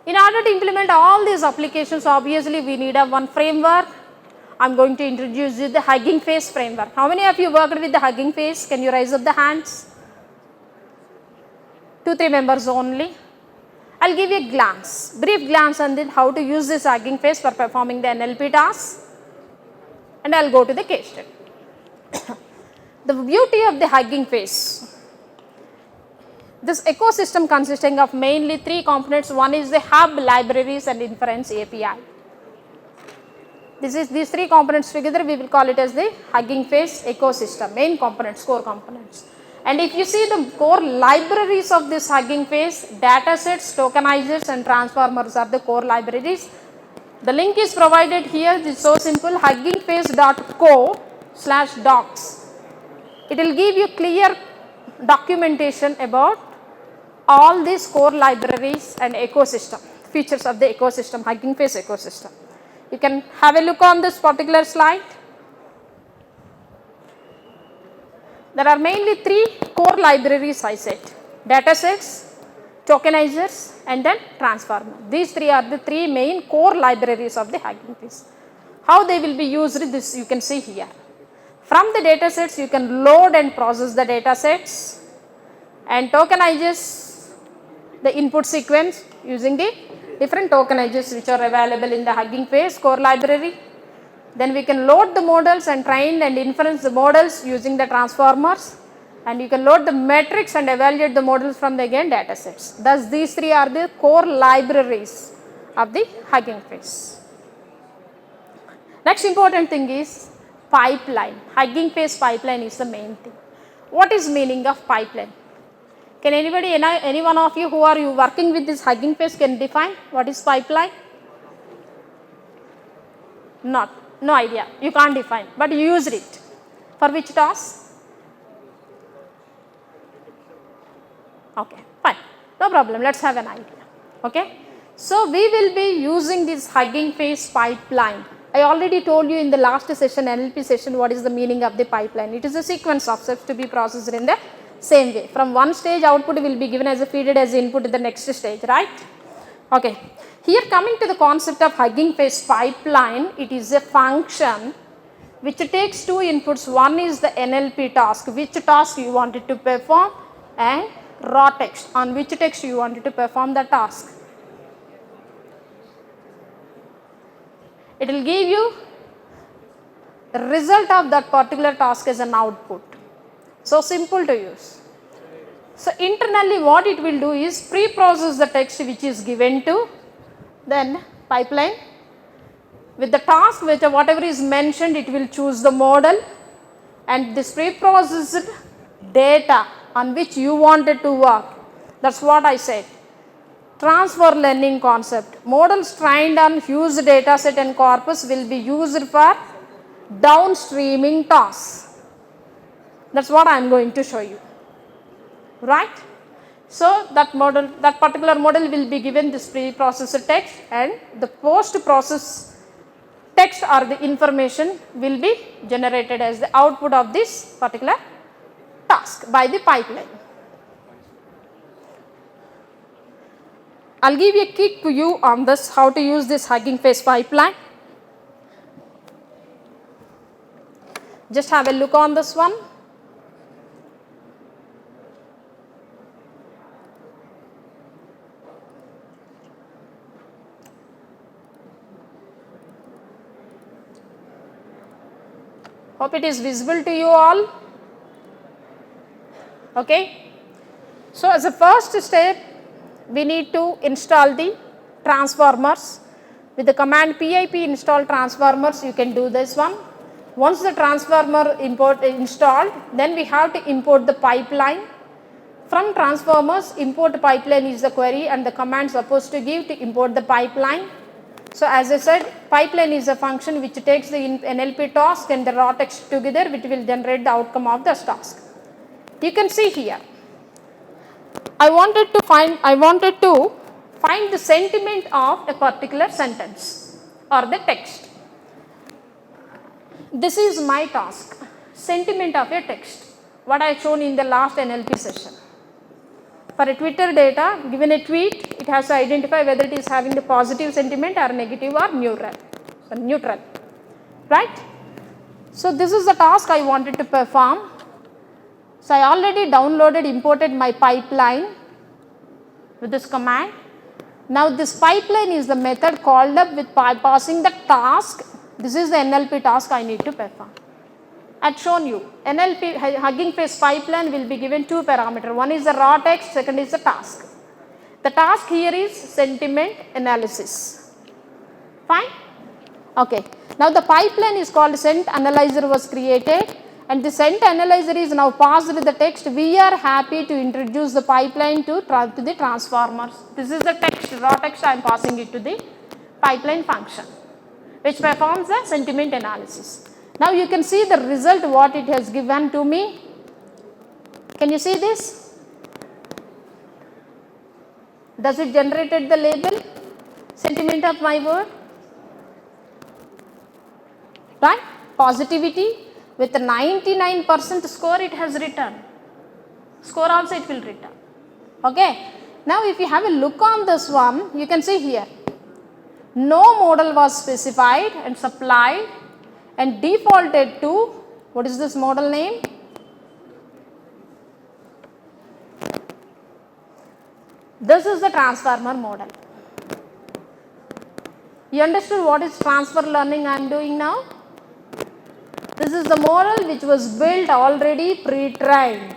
Speaker 1: In order to implement all these applications, obviously we need a one framework. I am going to introduce you the Hugging Face framework. How many of you worked with the Hugging Face? Can you raise up the hands? 2-3 members only. I will give you a glance, brief glance on how to use this Hugging Face for performing the NLP tasks, and I will go to the case study. The beauty of the Hugging Face, this ecosystem consisting of mainly 3 components. One is the hub, libraries and inference API. These 3 components together we will call it as the Hugging Face ecosystem, main components, core components. And if you see the core libraries of this Hugging Face, datasets, tokenizers and transformers are the core libraries. The link is provided here. It is so simple, huggingface.co/docs. It will give you clear documentation about all these core libraries and ecosystem, features of the ecosystem, Hugging Face ecosystem. You can have a look on this particular slide. There are mainly 3 core libraries I said, datasets, tokenizers and then transformer. These 3 are the 3 main core libraries of the Hugging Face. How they will be used, this you can see here. From the datasets you can load and process the datasets, and tokenizers the input sequence using the different tokenizers which are available in the Hugging Face core library. Then we can load the models and train and inference the models using the transformers, and you can load the metrics and evaluate the models from the again datasets. Thus these 3 are the core libraries of the Hugging Face. Next important thing is pipeline. Hugging Face pipeline is the main thing. What is meaning of pipeline? Can anybody, any one of you who are working with this Hugging Face can define what is pipeline? No idea, you can't define, but you used it. For which task? Okay, fine, no problem, let us have an idea. Okay. So, we will be using this Hugging Face pipeline. I already told you in the last session, NLP session, what is the meaning of the pipeline. It is a sequence of steps to be processed in the same way. From one stage, output will be given as a feeded as input to the next stage, right? Okay. Here coming to the concept of Hugging Face pipeline, it is a function which takes two inputs. One is the NLP task, which task you wanted to perform, and raw text, on which text you wanted to perform the task. It will give you the result of that particular task as an output. So simple to use. So internally what it will do is pre-process the text which is given to then pipeline. With the task which whatever is mentioned, it will choose the model, and this pre-processed data on which you wanted to work. That is what I said. Transfer learning concept. Models trained on huge data set and corpus will be used for downstreaming tasks. That is what I am going to show you, right. So, that particular model will be given this pre-processed text, and the post-process text or the information will be generated as the output of this particular task by the pipeline. I will give you a quick view on this, how to use this Hugging Face pipeline. Just have a look on this one. Hope it is visible to you all. Okay. So, as a first step, we need to install the transformers. With the command pip install transformers, you can do this one. Once the transformer installed, then we have to import the pipeline. From transformers, import pipeline is the query and the command supposed to give to import the pipeline. So, as I said, pipeline is a function which takes the NLP task and the raw text together, which will generate the outcome of this task. You can see here, I wanted to find the sentiment of a particular sentence or the text. This is my task, sentiment of a text, what I shown in the last NLP session. For a Twitter data, given a tweet, it has to identify whether it is having the positive sentiment or negative or neutral, right. So, this is the task I wanted to perform. So, I already downloaded, imported my pipeline with this command. Now, this pipeline is the method called up with passing the task. This is the NLP task I need to perform. I had shown you NLP Hugging Face pipeline will be given two parameters. One is the raw text, second is the task. The task here is sentiment analysis. Fine? Okay. Now, the pipeline is called sent analyzer was created, and the sent analyzer is now passed with the text. We are happy to introduce the pipeline to the transformers. This is the text, raw text I am passing it to the pipeline function, which performs the sentiment analysis. Now, you can see the result what it has given to me. Can you see this? Does it generated the label, sentiment of my word? Right? Positivity with a 99% score it has returned. Score also it will return. Okay. Now, if you have a look on this one, you can see here, no model was specified and supplied and defaulted to, what is this model name? This is the transformer model. You understood what is transfer learning I am doing now? This is the model which was built already pre-trained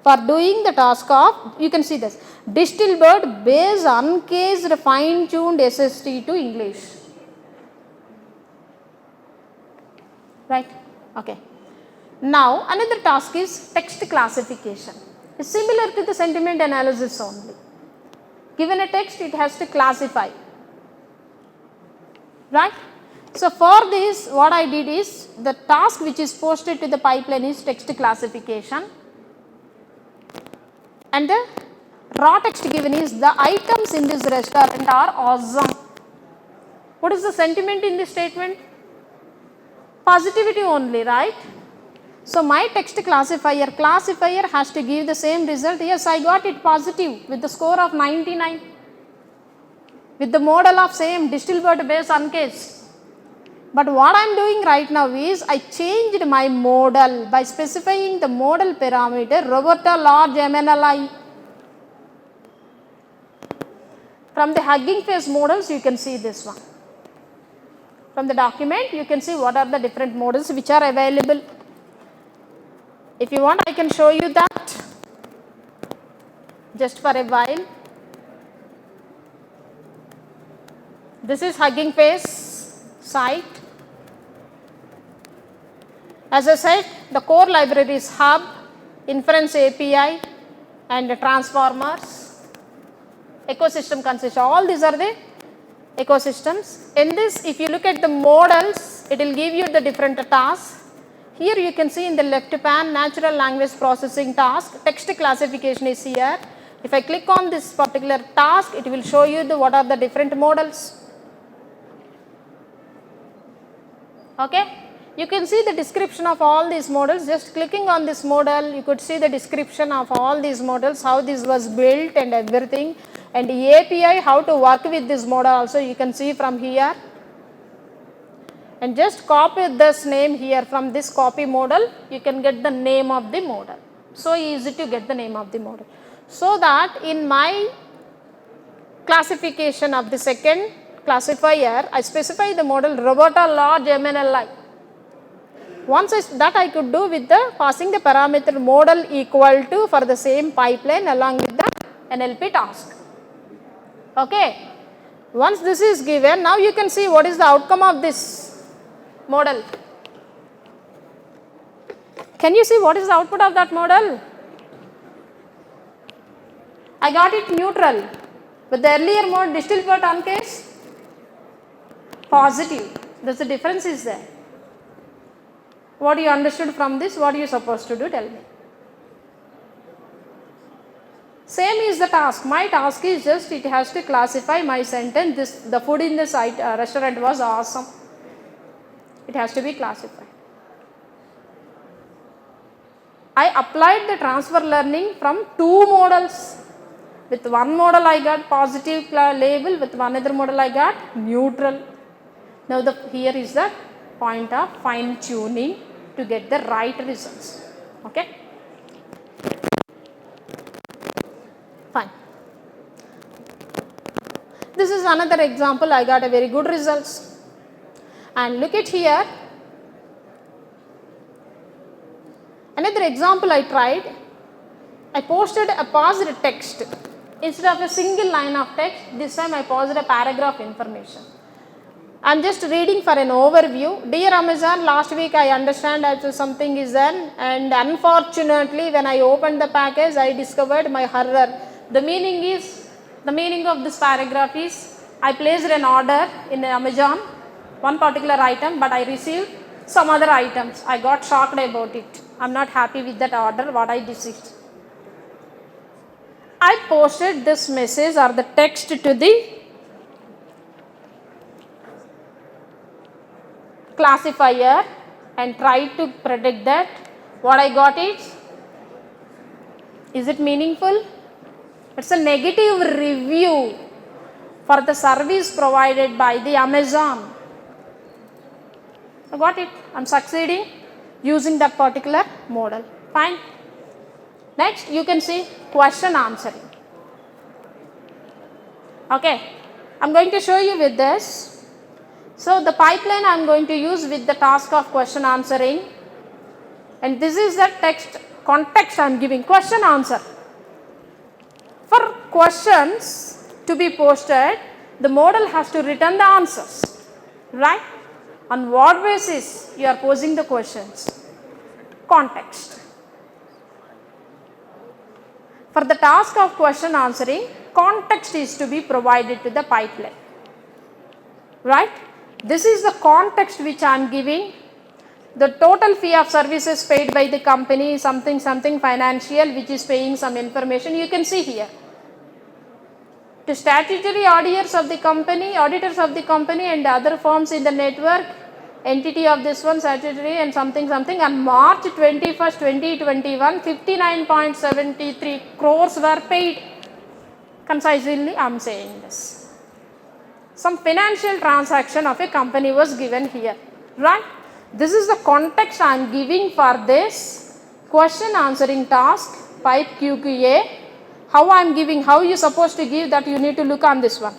Speaker 1: for doing the task of, you can see this, distilled base uncased fine-tuned SST to English. Right? Okay. Now, another task is text classification. It's similar to the sentiment analysis only. Given a text, it has to classify. Right? So, for this, what I did is, the task which is posted to the pipeline is text classification, and the Raw text given is the items in this restaurant are awesome. What is the sentiment in this statement? Positivity only, right? So my text classifier has to give the same result. Yes, I got it positive with the score of 99 with the model of same Distilbert base uncased. But what I am doing right now is I changed my model by specifying the model parameter Roberta large MNLI. From the Hugging Face models you can see this one. From the document you can see what are the different models which are available. If you want I can show you that just for a while. This is Hugging Face site. As I said, the core library is Hub, Inference API and the Transformers. Ecosystem consists, all these are the ecosystems. In this, if you look at the models, it will give you the different tasks. Here you can see in the left pane, natural language processing task, text classification is here. If I click on this particular task, it will show you the, what are the different models. Okay. You can see the description of all these models. Just clicking on this model, you could see the description of all these models, how this was built and everything, and the API, how to work with this model also you can see from here. And just copy this name here from this copy model, you can get the name of the model. So easy to get the name of the model. So that in my classification of the second classifier, I specify the model Roberta large MNLI. Once that I could do with the passing the parameter model equal to for the same pipeline along with the NLP task. Okay. Once this is given, now you can see what is the outcome of this model. Can you see what is the output of that model? I got it neutral. With the earlier mode Distilbert uncased, positive. That's the difference is there. What you understood from this, what you supposed to do, tell me. Same is the task. My task is just it has to classify my sentence. This the food in this restaurant was awesome. It has to be classified. I applied the transfer learning from two models. With one model I got positive label, with one other model I got neutral. Now here is the point of fine tuning to get the right results. Okay. Fine. This is another example. I got a very good results. And look at here. Another example I tried. I posted a paused text. Instead of a single line of text, this time I paused a paragraph information. I am just reading for an overview. Dear Amazon, last week I understand that something is done, and unfortunately when I opened the package I discovered my error. The meaning of this paragraph is I placed an order in Amazon, one particular item, but I received some other items. I got shocked about it. I am not happy with that order, what I received. I posted this message or the text to the classifier and tried to predict that what I got is it meaningful? It's a negative review for the service provided by the Amazon. I got it. I'm succeeding using that particular model. Fine. Next you can see question answering. Okay. I'm going to show you with this. So the pipeline I am going to use with the task of question answering, and this is the text context I am giving, question answer. For questions to be posted, the model has to return the answers, right? On what basis you are posing the questions? Context. For the task of question answering, context is to be provided to the pipeline, right? This is the context which I am giving. The total fee of services paid by the company, something financial, which is paying some information. You can see here. to statutory auditors of the company and other firms in the network, entity of this one, statutory and something on March 21st, 2021, 59.73 crores were paid. Concisely I am saying this. Some financial transaction of a company was given here, right? This is the context I am giving for this question answering task, pipe QQA. How I am giving, how you supposed to give, that you need to look on this one.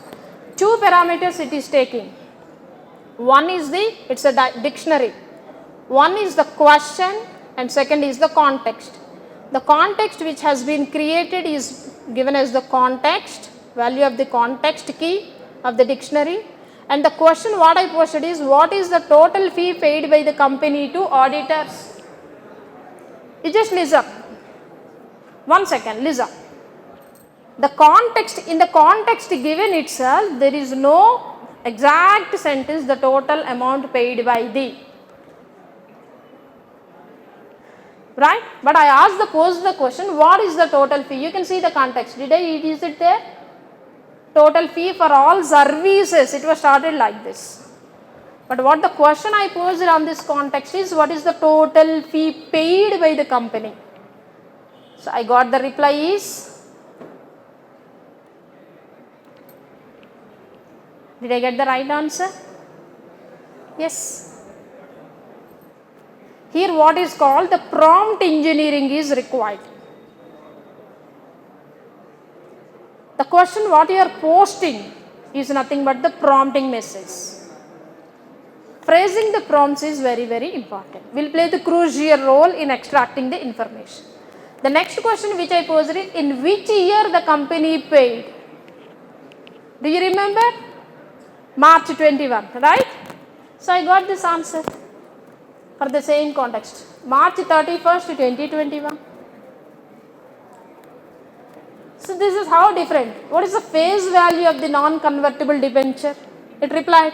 Speaker 1: Two parameters it is taking. One is it's a dictionary. One is the question and second is the context. The context which has been created is given as the context, value of the context key of the dictionary, and the question what I posted is what is the total fee paid by the company to auditors. You just listen. 1 second, listen. The context, in the context given itself, there is no exact sentence the total amount paid by the, right? But I posed the question what is the total fee. You can see the context. Is it there? Total fee for all services. It was started like this. But what the question I posed on this context is what is the total fee paid by the company. So I got the reply is, did I get the right answer? Yes. Here what is called the prompt engineering is required. The question what you are posting is nothing but the prompting message. Phrasing the prompts is very, very important. Will play the crucial role in extracting the information. The next question which I posed is, in which year the company paid? Do you remember? March 21, right? So I got this answer for the same context. March 31st, 2021. So this is how different. What is the face value of the non-convertible debenture? It replied.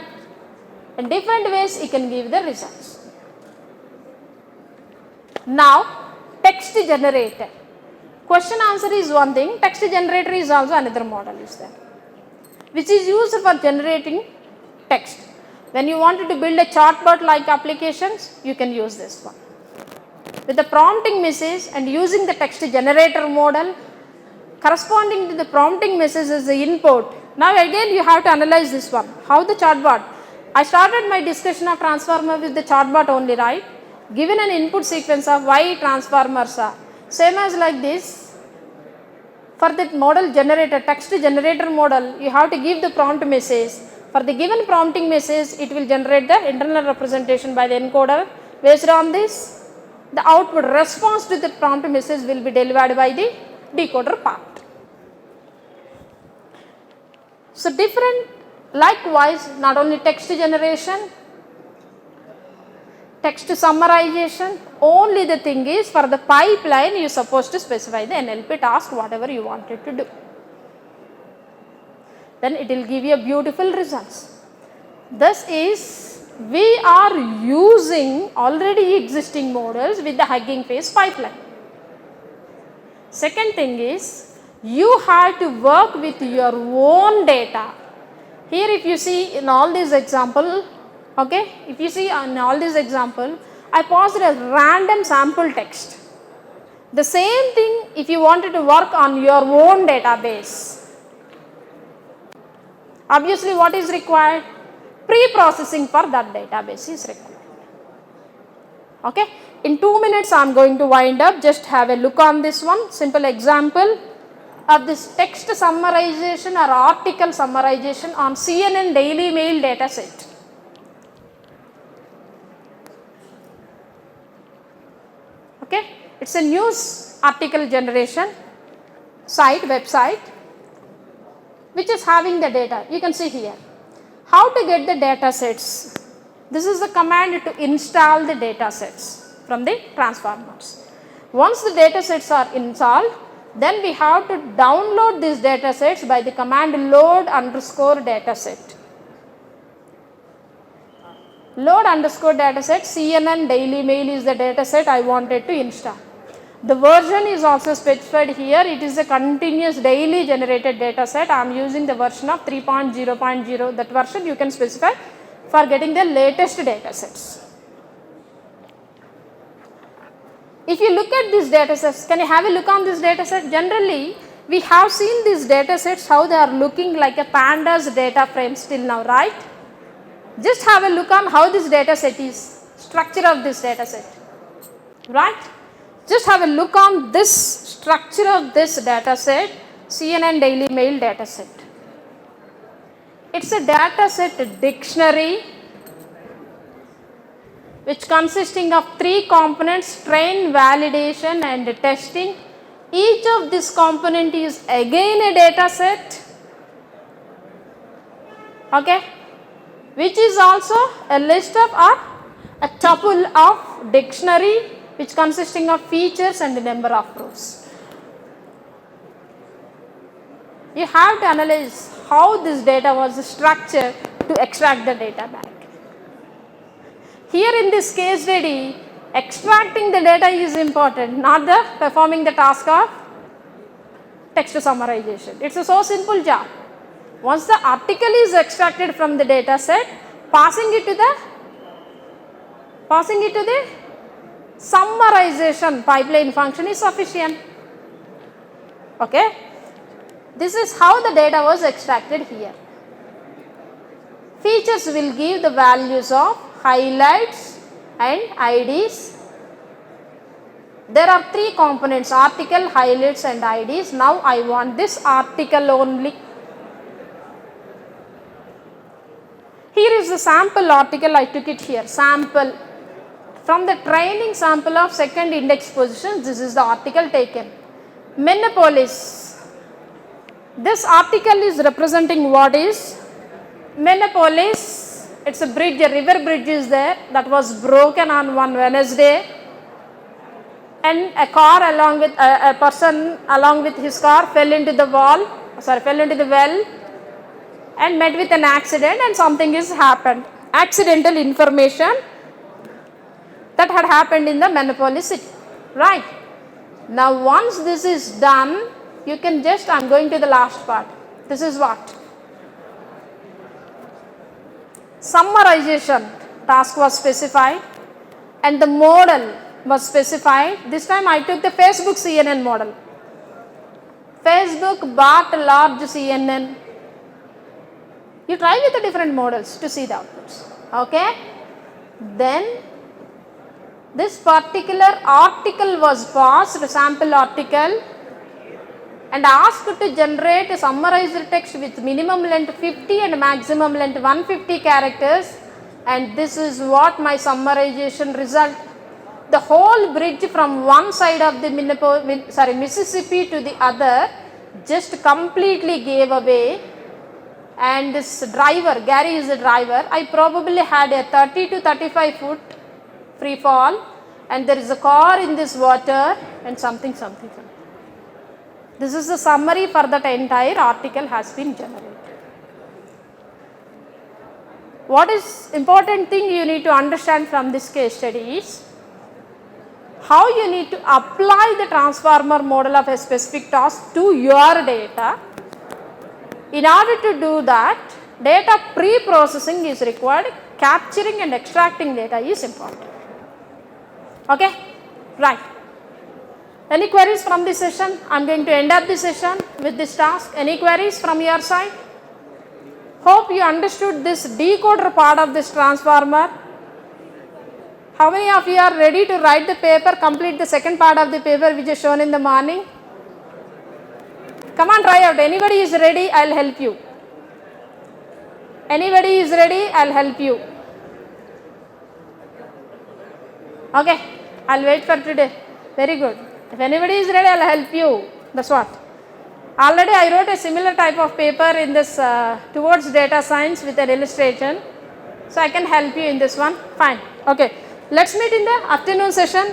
Speaker 1: In different ways you can give the results. Now text generator. Question answer is one thing, text generator is also another model is there, which is used for generating text. When you wanted to build a chatbot like applications, you can use this one. With the prompting message and using the text generator model, corresponding to the prompting message is the input. Now again you have to analyze this one. How the chatbot? I started my discussion of transformer with the chatbot only, right? Given an input sequence of why transformers are. Same as like this. For the model generator, text generator model, you have to give the prompt message. For the given prompting message, it will generate the internal representation by the encoder. Based on this, the output response to the prompt message will be delivered by the decoder part. So different, likewise, not only text generation, text summarization, only the thing is for the pipeline you are supposed to specify the NLP task whatever you wanted to do. Then it will give you beautiful results. This is, we are using already existing models with the Hugging Face pipeline. Second thing is, you have to work with your own data. Here if you see in all these example, okay, if you see in all these example, I posed a random sample text. The same thing if you wanted to work on your own database. Obviously what is required? Pre-processing for that database is required. Okay, in 2 minutes I am going to wind up. Just have a look on this one. Simple example of this text summarization or article summarization on CNN Daily Mail dataset. Okay, it's a news article generation site, website, which is having the data. You can see here. How to get the data sets? This is the command to install the data sets from the transformers. Once the data sets are installed, then we have to download these data sets by the command load underscore dataset. Load underscore dataset, CNN Daily Mail is the dataset I wanted to install. The version is also specified here. It is a continuous daily generated data set. I am using the version of 3.0.0. That version you can specify for getting the latest data sets. If you look at these data sets, can you have a look on this data set? Generally, we have seen these data sets, how they are looking like a pandas data frames till now, right? Just have a look on how this data set is, structure of this data set, right? Just have a look on this structure of this data set, CNN Daily Mail data set. It is a data set dictionary which consisting of 3 components: train, validation and testing. Each of this component is again a data set, okay, which is also a list of or a tuple of dictionary which consisting of features and number of rows. You have to analyze how this data was structured to extract the data back. Here in this case study, extracting the data is important, not the performing the task of text summarization. It is a so simple job. Once the article is extracted from the data set, passing it to the summarization pipeline function is sufficient. Okay. This is how the data was extracted here. Features will give the values of highlights and IDs. There are 3 components: article, highlights and IDs. Now I want this article only. Here is the sample article, I took it here, sample. From the training sample of second index position, this is the article taken. Minneapolis. This article is representing what is Minneapolis. It is a bridge, a river bridge is there that was broken on one Wednesday, and a car along with a person along with his car fell into the well and met with an accident, and something is happened. Accidental information that had happened in the Minneapolis city, right? Now once this is done, you can just, I am going to the last part. This is what? Summarization task was specified and the model was specified. This time I took the Facebook CNN model. Facebook bought large CNN. You try with the different models to see the outputs. Okay. Then this particular article was passed, sample article, and asked to generate a summarized text with minimum length 50 and maximum length 150 characters, and this is what my summarization result. The whole bridge from one side of the Mississippi to the other just completely gave away, and this driver, Gary is the driver, I probably had a 30 to 35 foot free fall, and there is a car in this water and something. This is the summary for that entire article has been generated. What is important thing you need to understand from this case study is how you need to apply the transformer model of a specific task to your data. In order to do that, data pre-processing is required, capturing and extracting data is important. Okay, right. Any queries from this session? I am going to end up this session with this task. Any queries from your side? Hope you understood this decoder part of this transformer. How many of you are ready to write the paper, complete the second part of the paper which is shown in the morning? Come on, try out. Anybody is ready? I will help you. Anybody is ready? I will help you. Okay, I will wait for today. Very good. If anybody is ready, I will help you. That is what. Already I wrote a similar type of paper in this towards data science with an illustration. So I can help you in this one. Fine. Okay. Let's meet in the afternoon session.